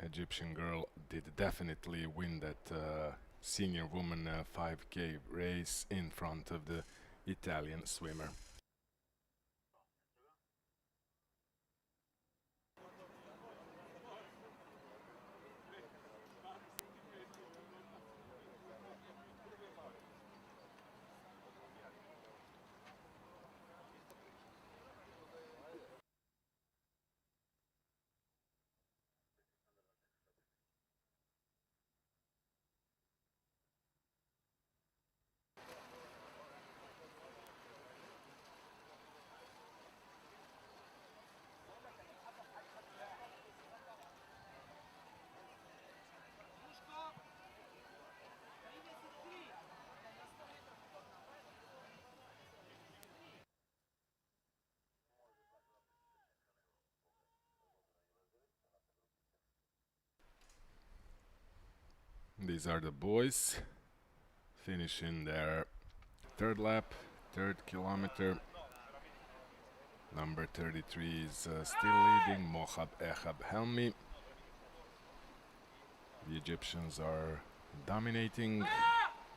Egyptian girl did definitely win that senior woman 5K race in front of the Italian swimmer. These are the boys finishing their third lap, third kilometer. Number 33 is still leading, Mohab Ehab Helmi. The Egyptians are dominating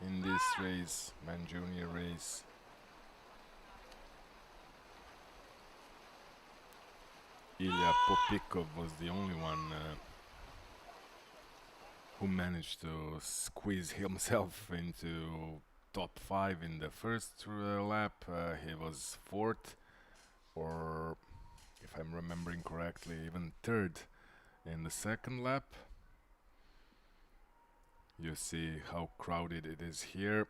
in this race, men junior race. Ilya Popikov was the only one who managed to squeeze himself into top 5 in the first lap. He was fourth, or if I'm remembering correctly, even third in the second lap. You see how crowded it is here.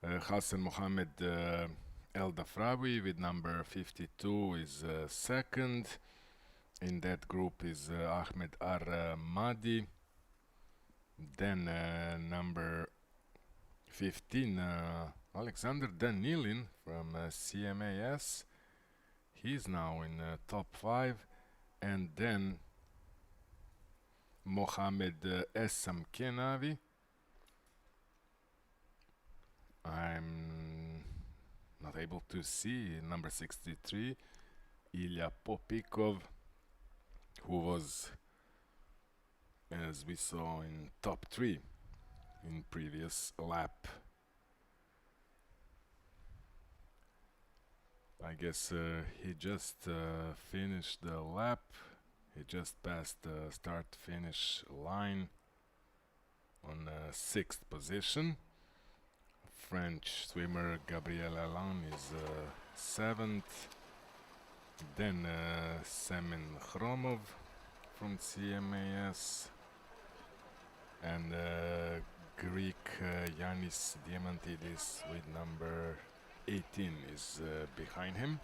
Hassan Mohammed El Dafrawi with number 52 is second. In that group is Ahmed Ar-Madi. Then number 15, Alexander Danilin from CMAS. He's now in top 5. And then Mohamed Essam Kenavi. I'm not able to see number 63, Ilya Popikov, who was, as we saw, in top 3 in previous lap. I guess he just finished the lap. He just passed the start-finish line on 6th position. French swimmer Gabriel Alain is 7th. Then Semen Khromov from CMAS, and Greek Yanis Diamantidis with number 18 is behind him.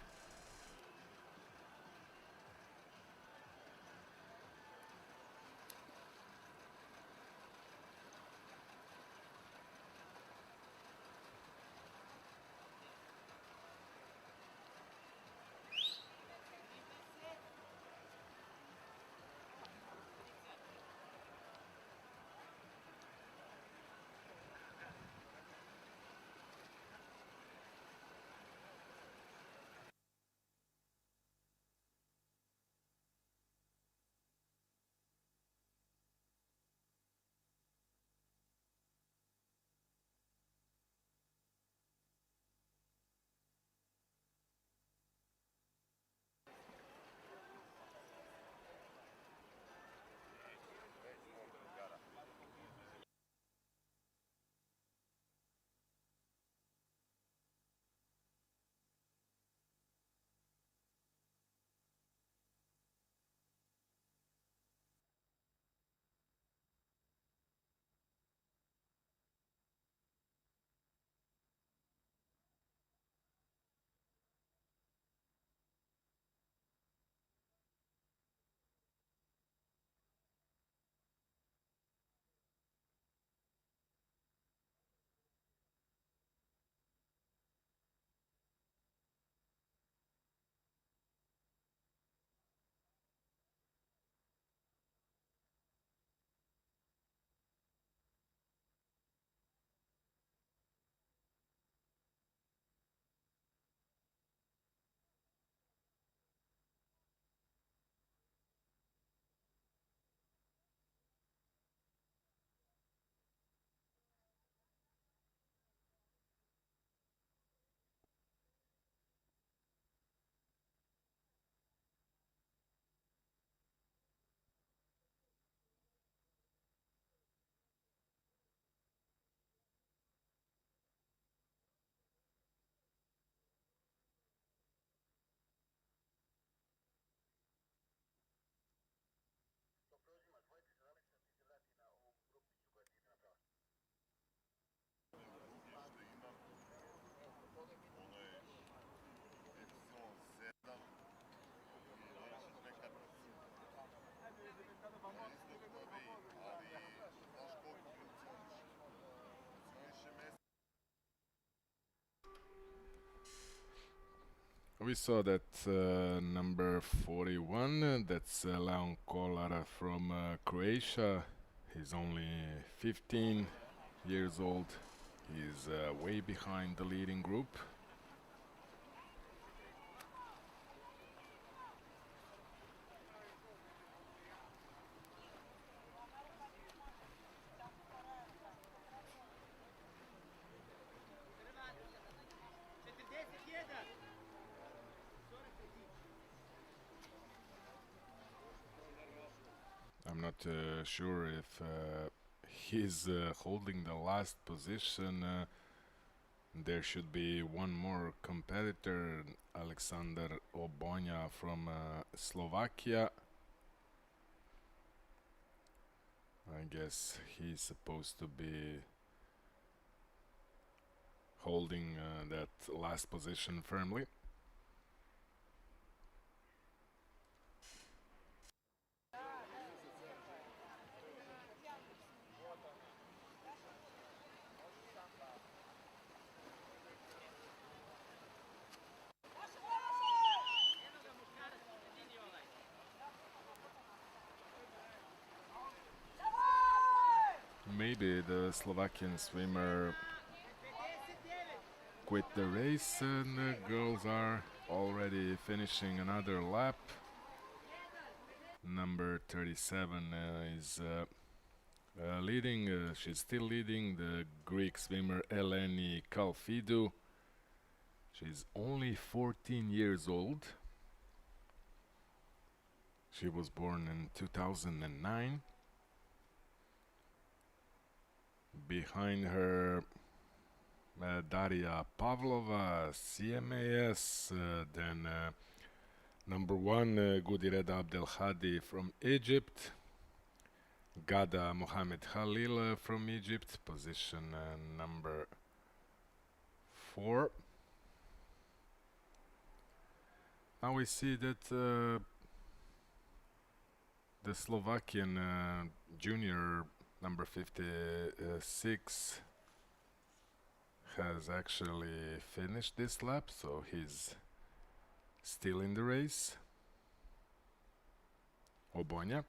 We saw that number 41, that's Leon Kolar from Croatia. He's only 15 years old. He's way behind the leading group. I'm not sure if he's holding the last position. There should be one more competitor, Alexander Obonya from Slovakia. I guess he's supposed to be holding that last position firmly. Maybe the Slovakian swimmer quit the race and the girls are already finishing another lap. Number 37 is leading, she's still leading, the Greek swimmer Eleni Kalfidou. She's only 14 years old. She was born in 2009. Behind her, Daria Pavlova, CMAS, then Number 1, Gudireda Abdelhadi from Egypt. Gada Mohamed Khalil from Egypt, position number 4. Now we see that the Slovakian junior number 56 has actually finished this lap, so he's still in the race. Obonya.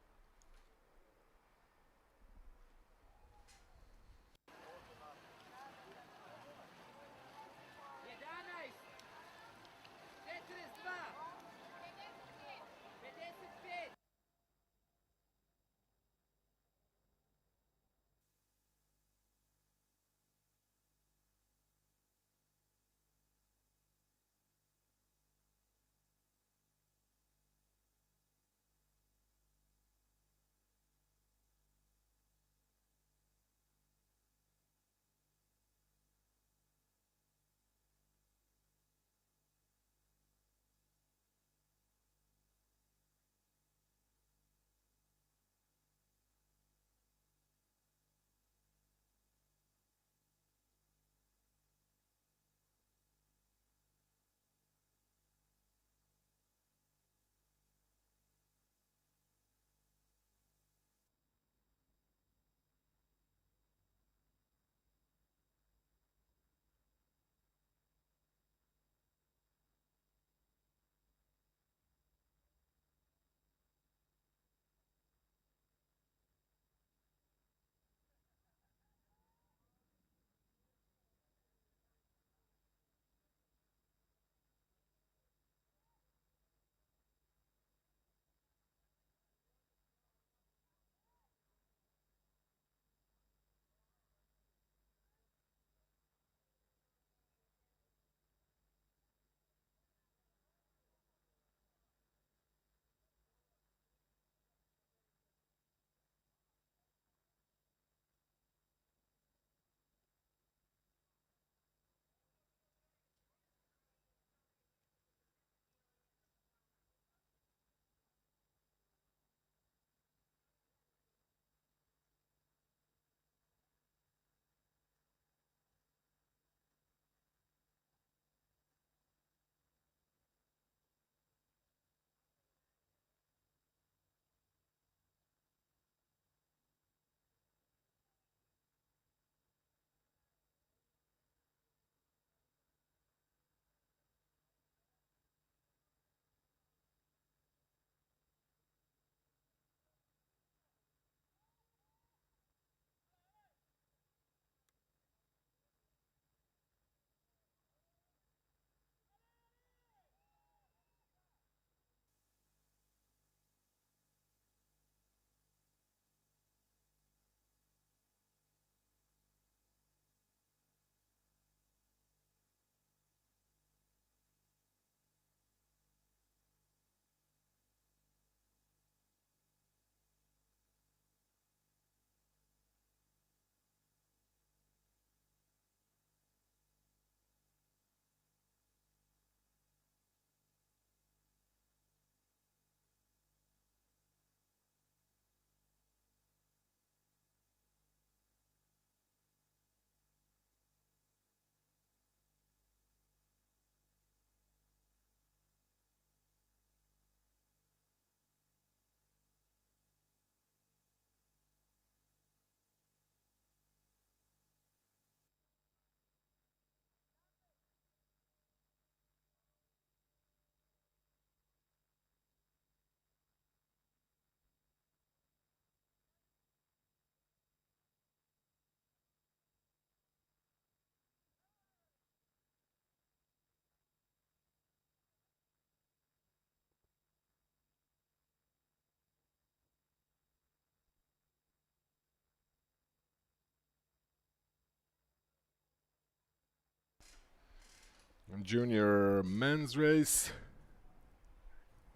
Junior men's race.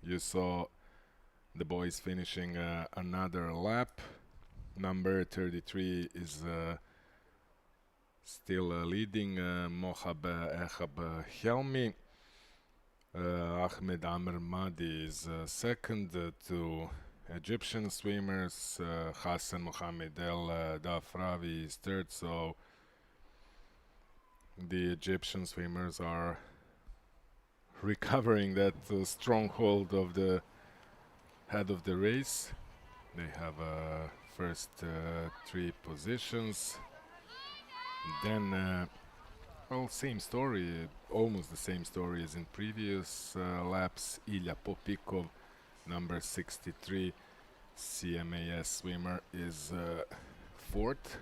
You saw the boys finishing another lap. Number 33 is still leading, Mohab Ehab Helmi. Ahmed Amr Madi is second, two Egyptian swimmers. Hassan Mohamed El Dafrawi is third, so the Egyptian swimmers are recovering that stronghold of the head of the race. They have first three positions. Then, well, same story, almost the same story as in previous laps. Ilya Popikov, number 63 CMAS swimmer, is fourth.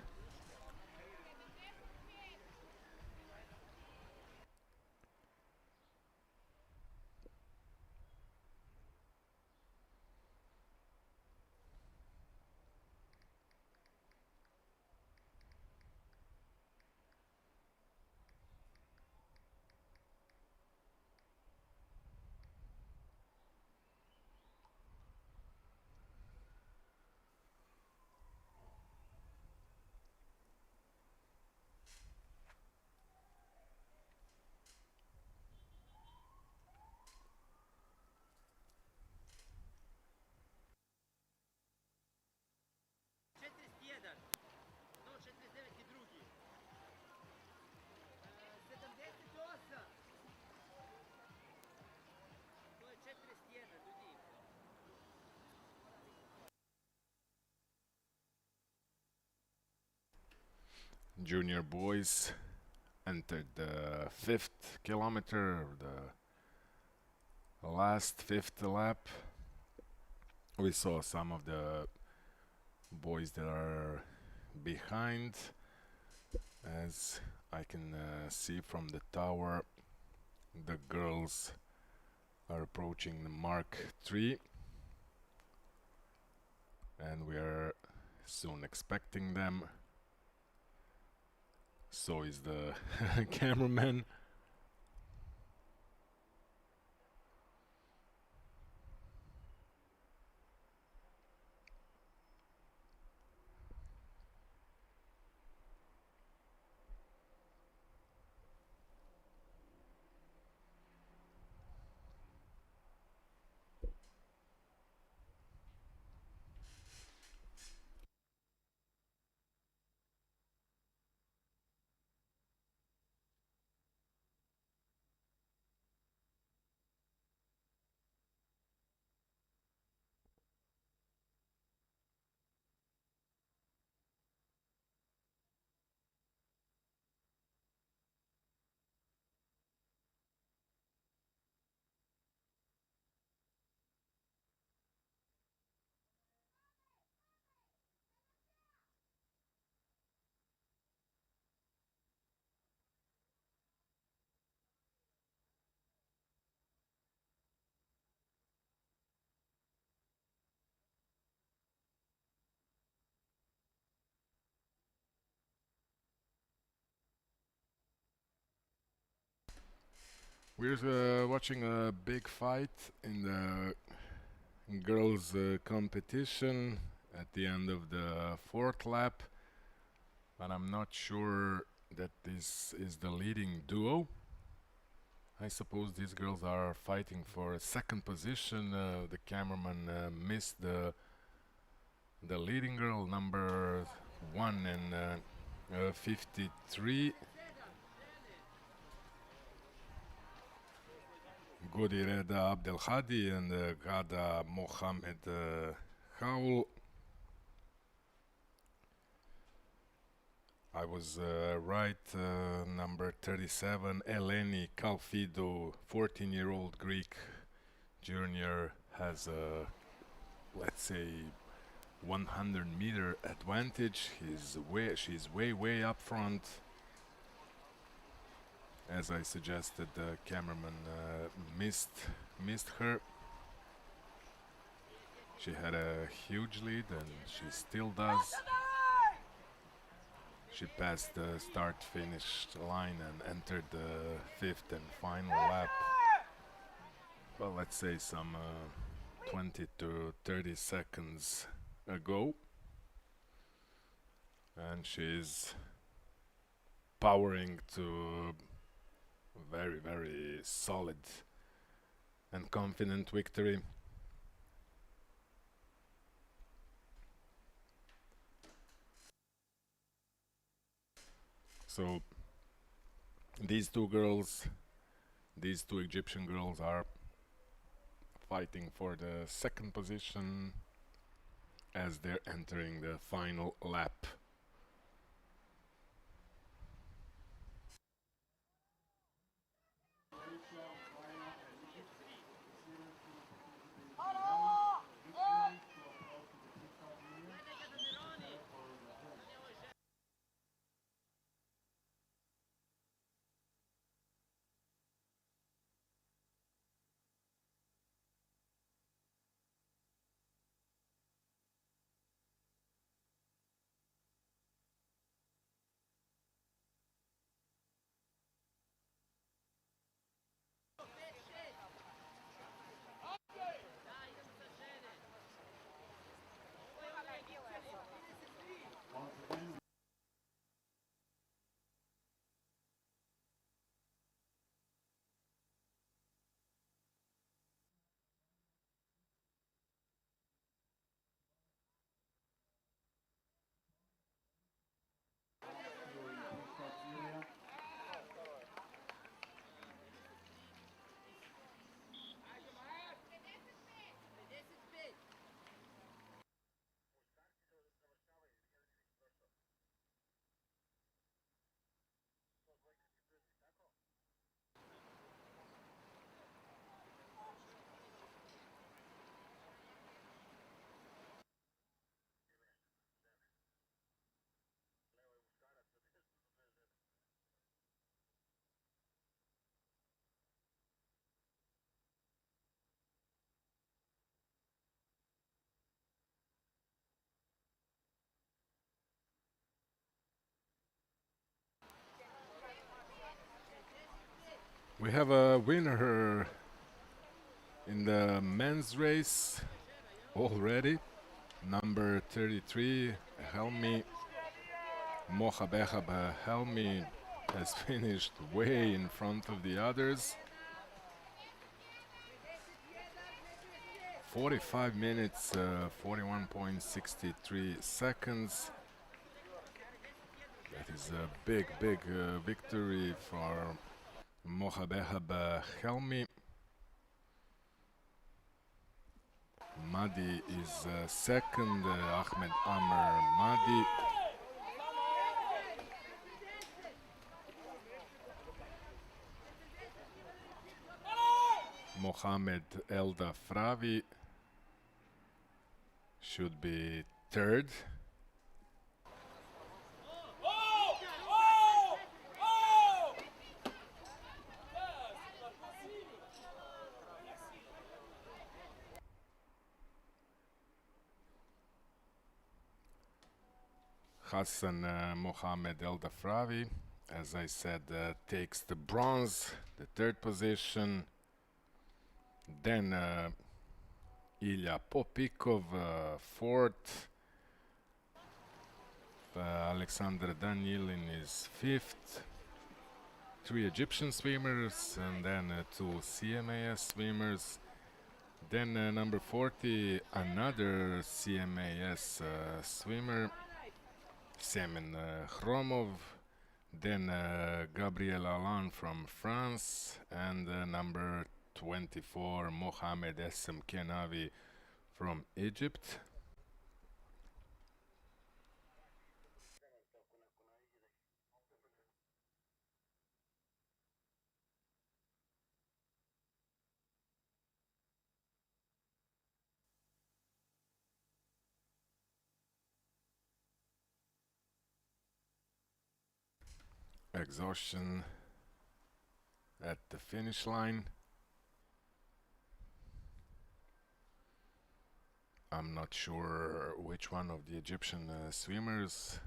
Junior boys entered the fifth kilometer, the last fifth lap. We saw some of the boys that are behind. As I can see from the tower, the girls are approaching the Mark 3, and we are soon expecting them. So is the cameraman. We're watching a big fight in the girls' competition at the end of the fourth lap, but I'm not sure that this is the leading duo. I suppose these girls are fighting for a second position. The cameraman missed the leading girl, number 1 and 53. Godi Reda Abdelhadi and Gada Mohamed Haoul. I was right, number 37, Eleni Kalfidou, 14-year-old Greek junior, has a, let's say, 100-meter advantage. She's way up front. As I suggested, the cameraman missed her. She had a huge lead, and she still does. She passed the start-finish line and entered the fifth and final lap. Well, let's say some 20 to 30 seconds ago. And she's powering to very solid and confident victory. So these two girls, these two Egyptian girls, are fighting for the second position as they're entering the final lap. We have a winner in the men's race already. Number 33, Helmi Mohabehab Helmi has finished way in front of the others. 45 minutes, 41.63 seconds. That is a big victory for Mohabehab Helmi. Madi is second, Ahmed Amr Madi. Mohamed Elda Fravi should be third. Hassan Mohamed El Dafravi, as I said, takes the bronze, the third position. Then Ilya Popikov, fourth. Alexander Danilin is fifth. Three Egyptian swimmers and then two CMAS swimmers. Then number 40, another CMAS swimmer, Semen Khromov. Then Gabriel Alan from France, and number 24, Mohamed Essem Kenavi from Egypt. Exhaustion at the finish line. I'm not sure which one of the Egyptian swimmers.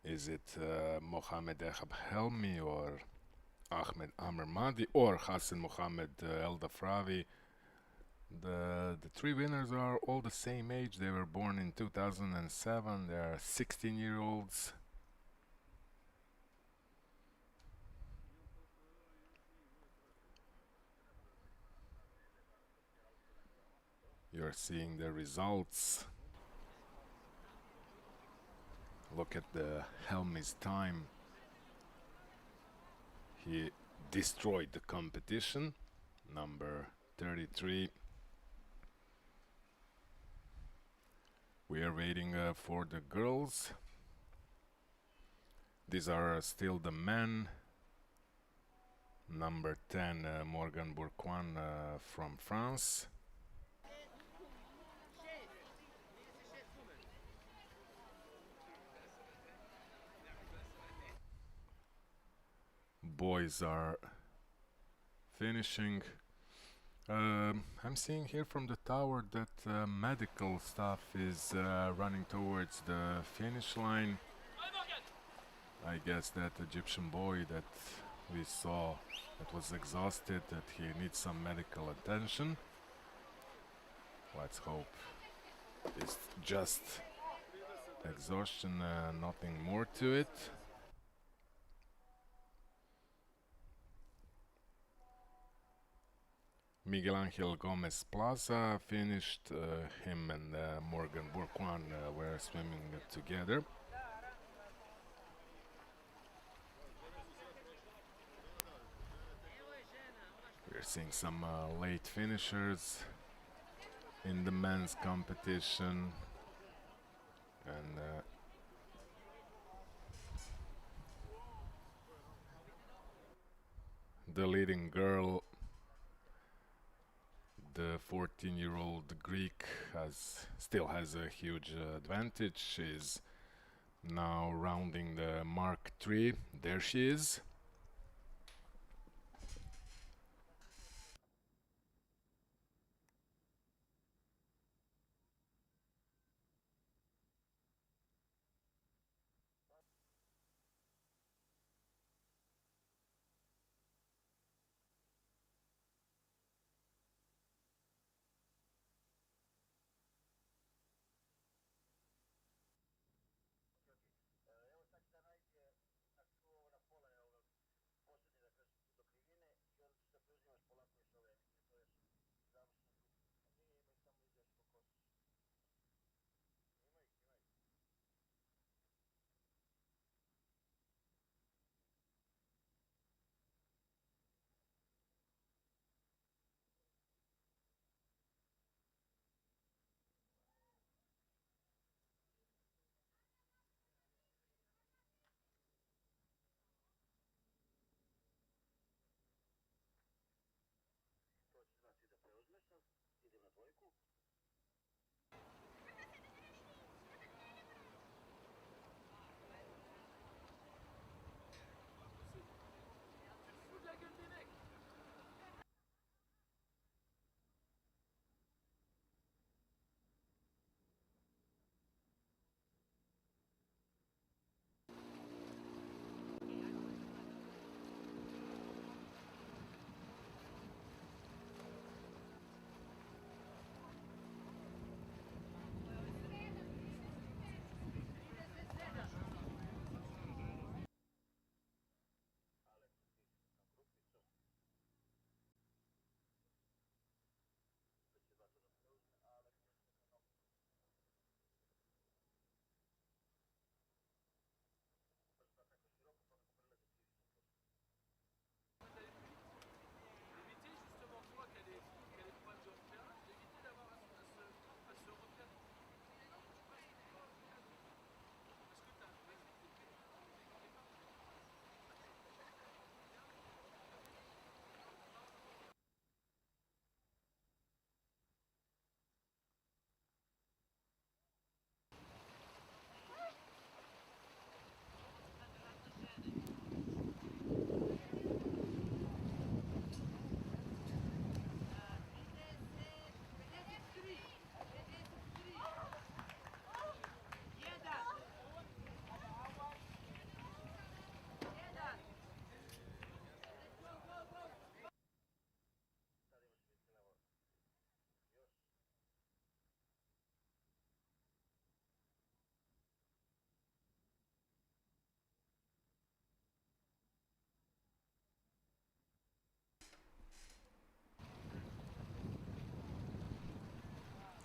Is it Mohamed Ehab Helmi or Ahmed Amr Madi or Hassan Mohamed El Dafravi? The three winners are all the same age. They were born in 2007. They are 16-year-olds. You're seeing the results. Look at the Helmy's time. He destroyed the competition. Number 33. We are waiting for the girls. These are still the men. Number 10, Morgan Bourquin from France. Boys are finishing. I'm seeing here from the tower that medical staff is running towards the finish line. I guess that Egyptian boy that we saw that was exhausted, that he needs some medical attention. Let's hope it's just exhaustion, nothing more to it. Miguel Angel Gomez Plaza finished. Him and Morgan Bourquin were swimming together. We're seeing some late finishers in the men's competition, and the leading girl, the 14-year-old Greek, still has a huge advantage. She's now rounding the Mark 3. There she is.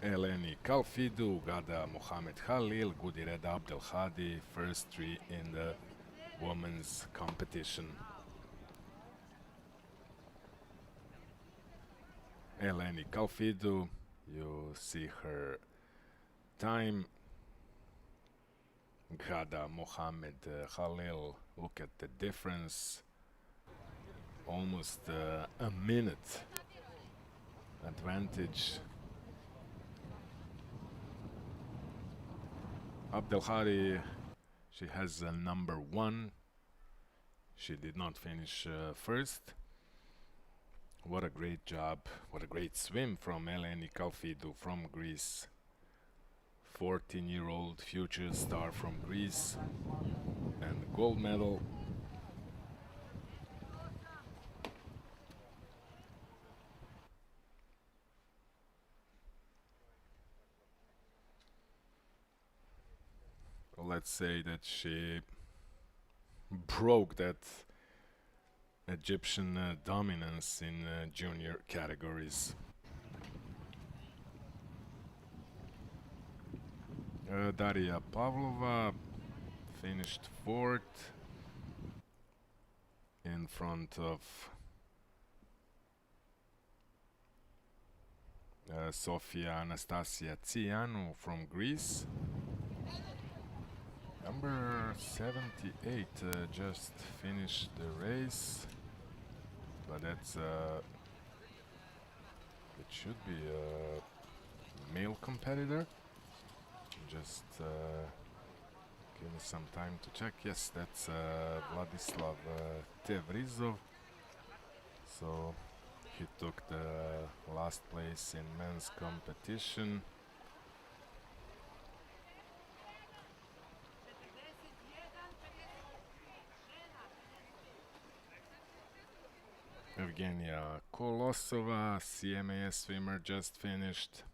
Eleni Kalfidu, Gada Mohamed Khalil, Gudireda Abdelhadi, first three in the women's competition. Eleni Kalfidu, you see her time. Gada Mohamed Khalil, look at the difference. Almost a minute advantage. Abdelhadi, she has a number 1. She did not finish first. What a great job, what a great swim from Eleni Kalfidu from Greece. 14-year-old future star from Greece and gold medal. Let's say that she broke that Egyptian dominance in junior categories. Daria Pavlova finished 4th in front of Sofia Anastasia Tsianou from Greece. Number 78 just finished the race, but that's it should be a male competitor. Just give me some time to check. Yes, that's Vladislav Tevrizov. So he took the last place in men's competition. Evgenia Kolosova, CMAS swimmer, just finished.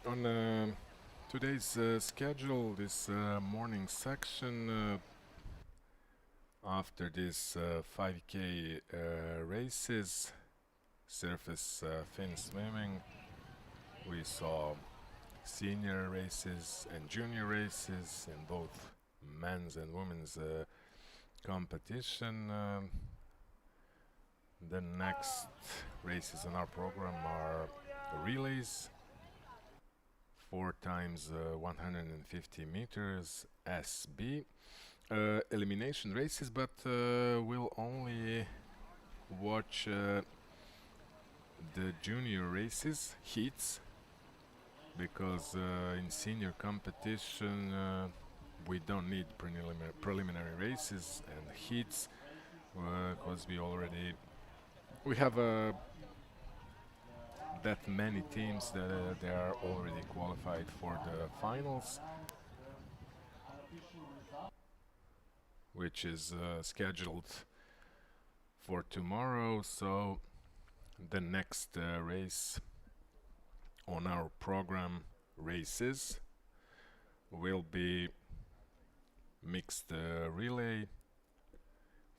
On today's schedule, this morning section, after this 5K races, surface Finswimming, we saw senior races and junior races in both men's and women's competition. The next races on our program are relays, 4 times 150 meters SB, elimination races, but we'll only watch the junior races, heats, because in senior competition we don't need preliminary races and heats, because we have that many teams that they are already qualified for the finals, which is scheduled for tomorrow. So the next race on our program, races, will be mixed relay,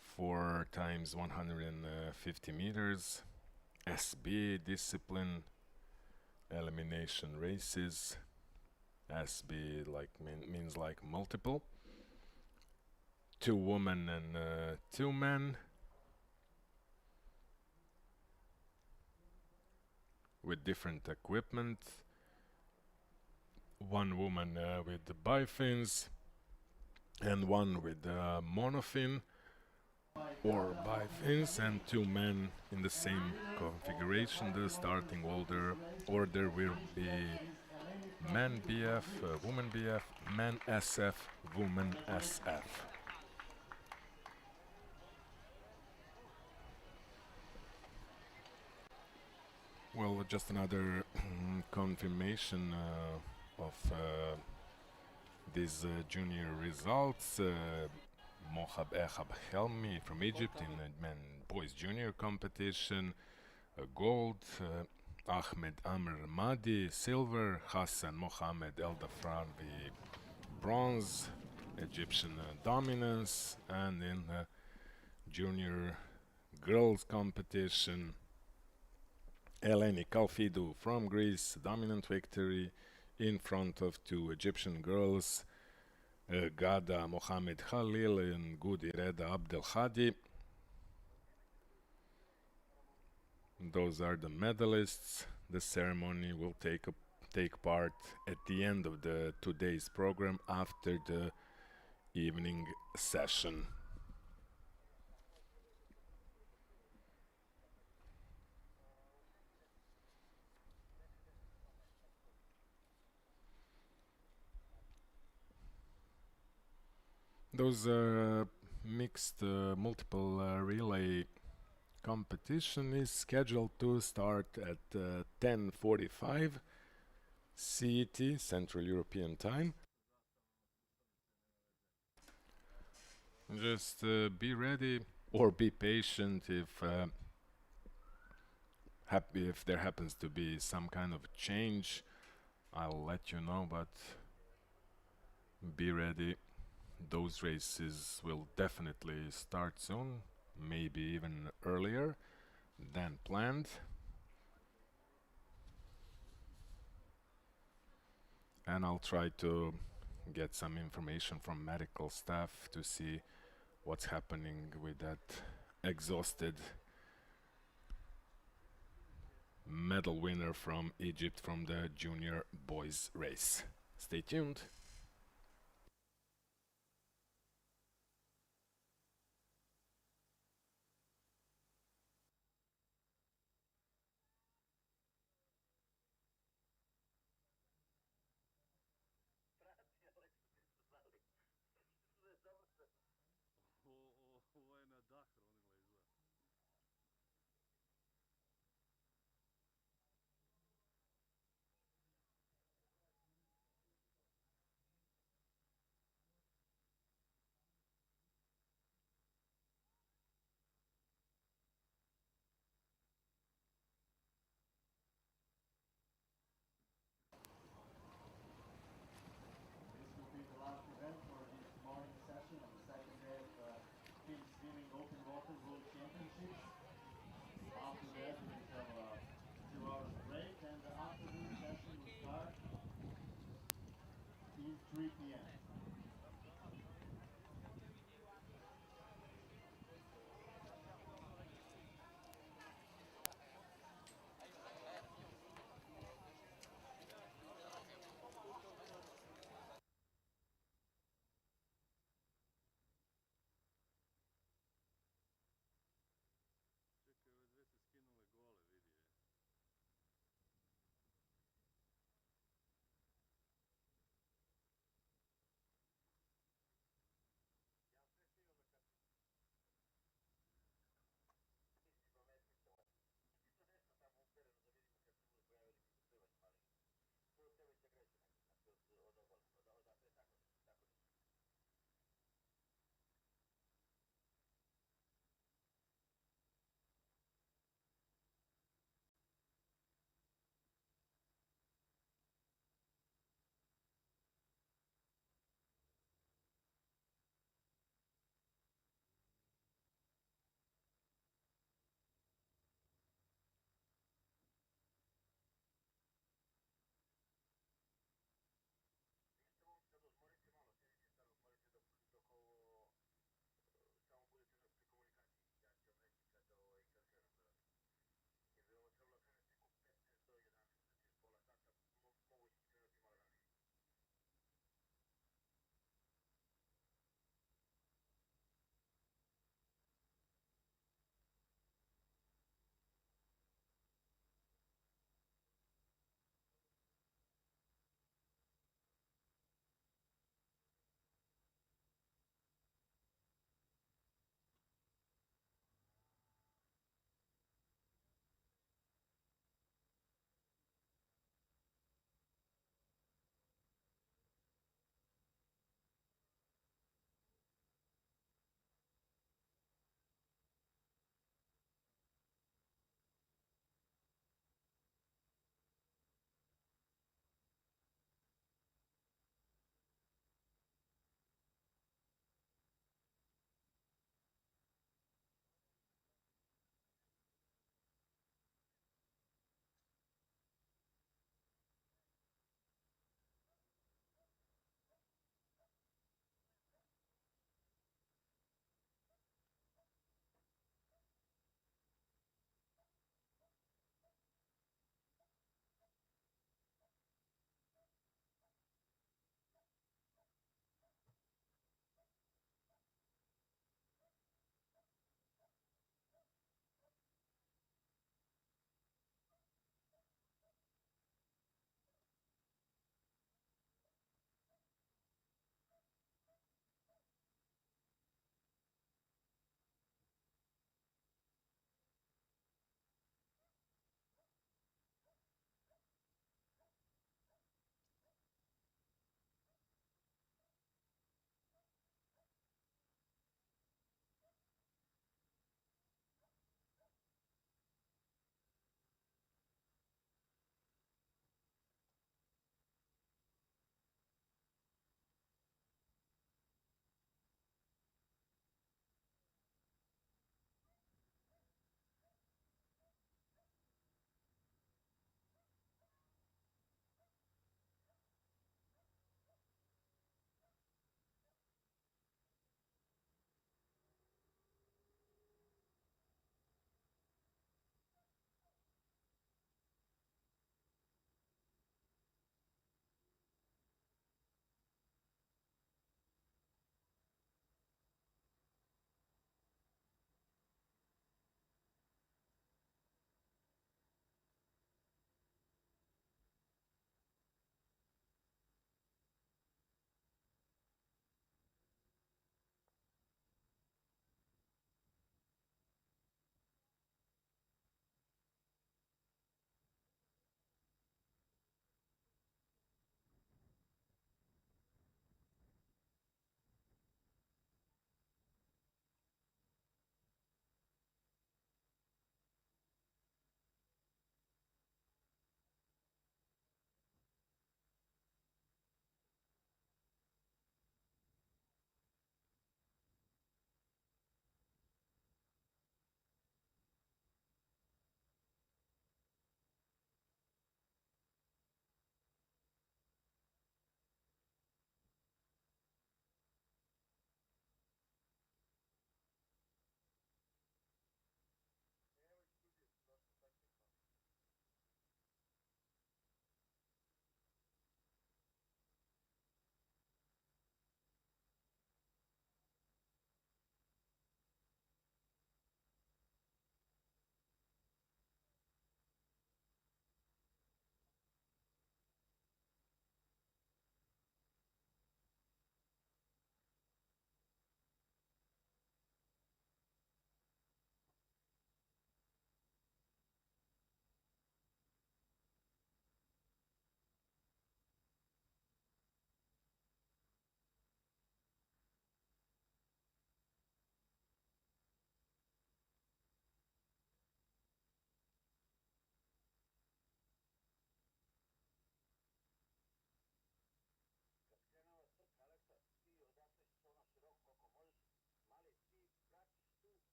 4 times 150 meters SB discipline, elimination races. SB means like multiple, 2 women and 2 men, with different equipment. 1 woman with the bifins and 1 with monofin or bifins, and 2 men in the same configuration. The starting order will be men BF, woman BF, men SF, woman SF. Well, just another confirmation of these junior results. Mohab Ehab Helmi from Egypt in the men boys junior competition, gold. Ahmed Amr Madi silver. Hassan Mohammed El Dafravi bronze. Egyptian dominance. And in the junior girls competition, Eleni Kalfidou from Greece, dominant victory in front of two Egyptian girls, Gada Mohamed Khalil and Gudi Reda Abdel Hadi. Those are the medalists. The ceremony will take part at the end of the today's program after the evening session. Those mixed multiple relay competition is scheduled to start at 10:45 CET, Central European Time. Just be ready or be patient if there happens to be some kind of change. I'll let you know, but be ready. Those races will definitely start soon, maybe even earlier than planned. And I'll try to get some information from medical staff to see what's happening with that exhausted medal winner from Egypt from the junior boys race. Stay tuned. This will be the last event for this morning session on the second day of Finswimming Open Water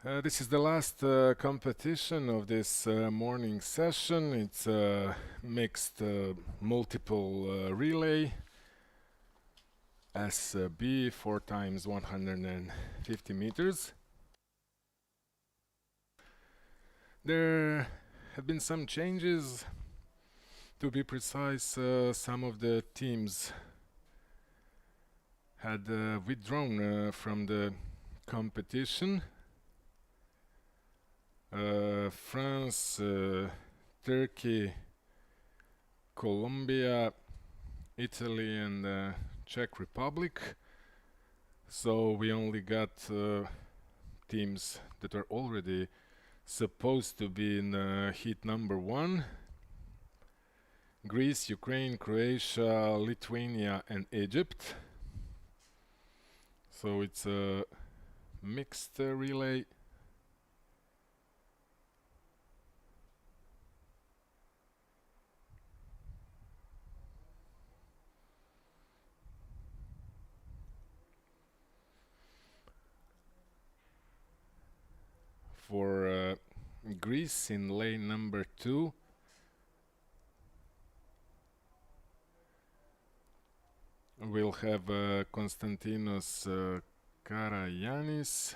This is the last competition of this morning session. It's a mixed multiple relay. SB 4 times 150 meters. There have been some changes. To be precise, some of the teams had withdrawn from the competition. France, Turkey, Colombia, Italy and Czech Republic. So we only got teams that are already supposed to be in heat number 1. Greece, Ukraine, Croatia, Lithuania and Egypt. So it's a mixed relay. For Greece in lane number 2, we'll have Konstantinos Karayanis,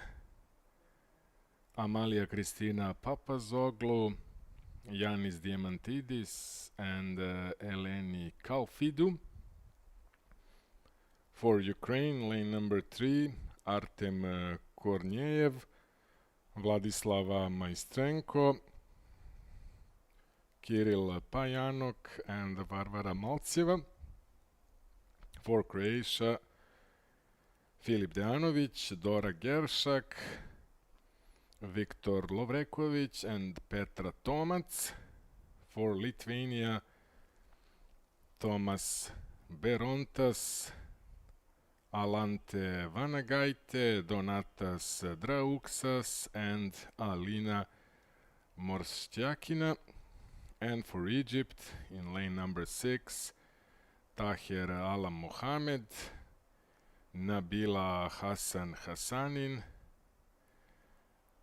Amalia Kristina Papazoglou, Yanis Diamantidis and Eleni Kalfidou. For Ukraine, lane number 3, Artem Korneev, Vladislava Maestrenko, Kirill Pajanok and Varvara Maltseva. For Croatia, Filip Dejanovic, Dora Geršak, Viktor Lovrekovic and Petra Tomac. For Lithuania, Tomas Berontas, Alante Vanagaite, Donatas Drauksas and Alina Morstjakina. And for Egypt, in lane number 6, Taher Alam Mohamed, Nabila Hassan Hassanin,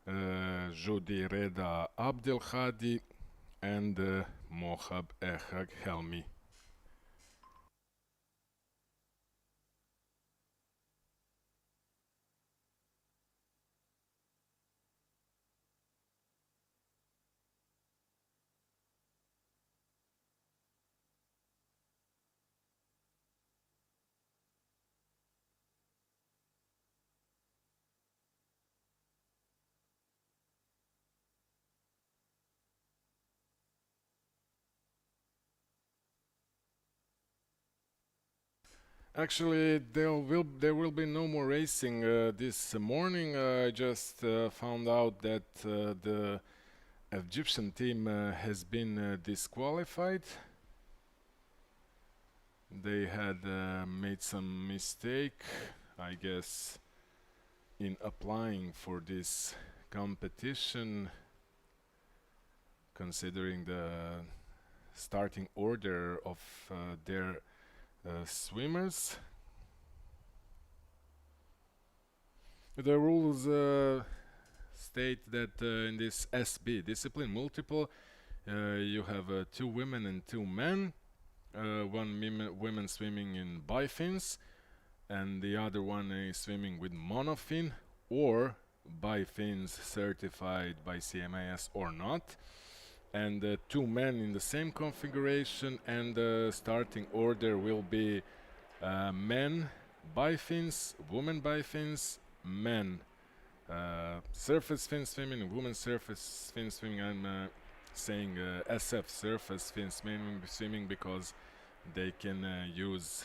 Judi Reda Abdelhadi and Mohab Ehag Helmi. Actually, there will be no more racing this morning. I just found out that the Egyptian team has been disqualified. They had made some mistake, I guess, in applying for this competition, considering the starting order of their swimmers. The rules state that in this SB discipline multiple, you have 2 women and 2 men. One woman swimming in bifins and the other one is swimming with monofin or bifins certified by CMAS or not. And 2 men in the same configuration, and the starting order will be men bifins, women bifins, men surface fin swimming, women surface fin swimming. I'm saying SF surface fin swimming because they can use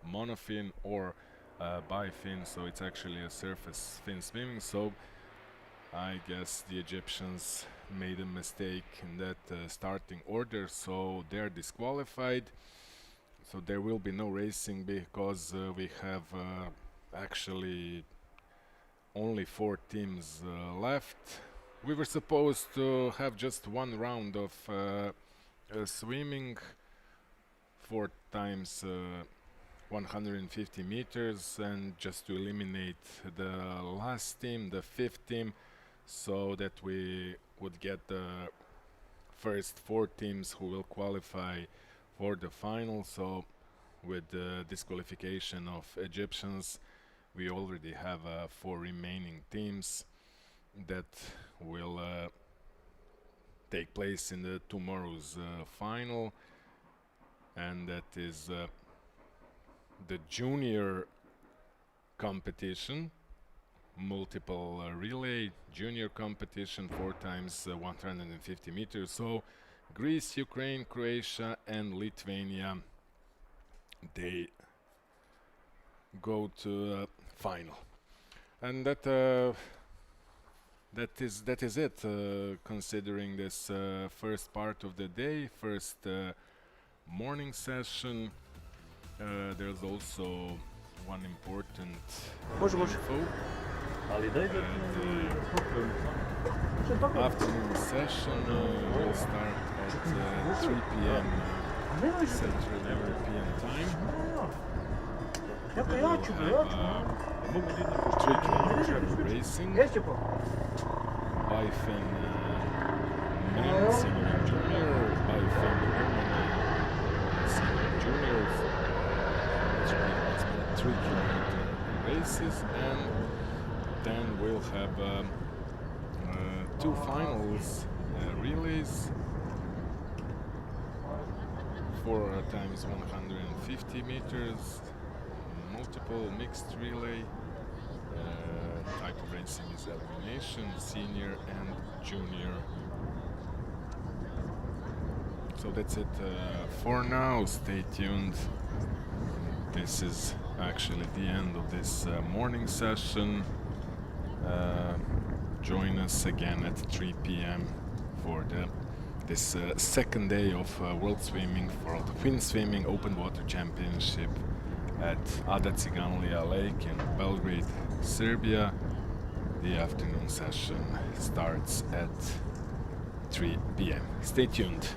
monofin or bifin, so it's actually a surface fin swimming. So I guess the Egyptians made a mistake in that starting order, so they're disqualified. So there will be no racing because we have actually only 4 teams left. We were supposed to have just 1 round of swimming 4 times 150 meters, and just to eliminate the last team, the 5th team. so that we would get the first 4 teams who will qualify for the final. So with the disqualification of Egyptians, we already have 4 remaining teams that will take place in the tomorrow's final, and that is the junior competition, multiple relay junior competition, 4 times 150 meters. So Greece, Ukraine, Croatia and Lithuania, they go to final, and that is it, considering this first part of the day, first morning session. There's also one important info. Afternoon session will start at 3 p.m. Central European time. We will have 3 kilometer racing, Bifin men senior junior, Bifin women senior junior, 3 kilometer races, and then we'll have 2 finals, relays, 4 times 150 meters, multiple mixed relay. Type of racing is elimination, senior and junior. So that's it for now. Stay tuned. This is actually the end of this morning session. Join us again at 3 p.m. for this second day of World Swimming for the Finswimming Open Water Championship at Ada Ciganlija Lake in Belgrade, Serbia. The afternoon session starts at 3 p.m. Stay tuned.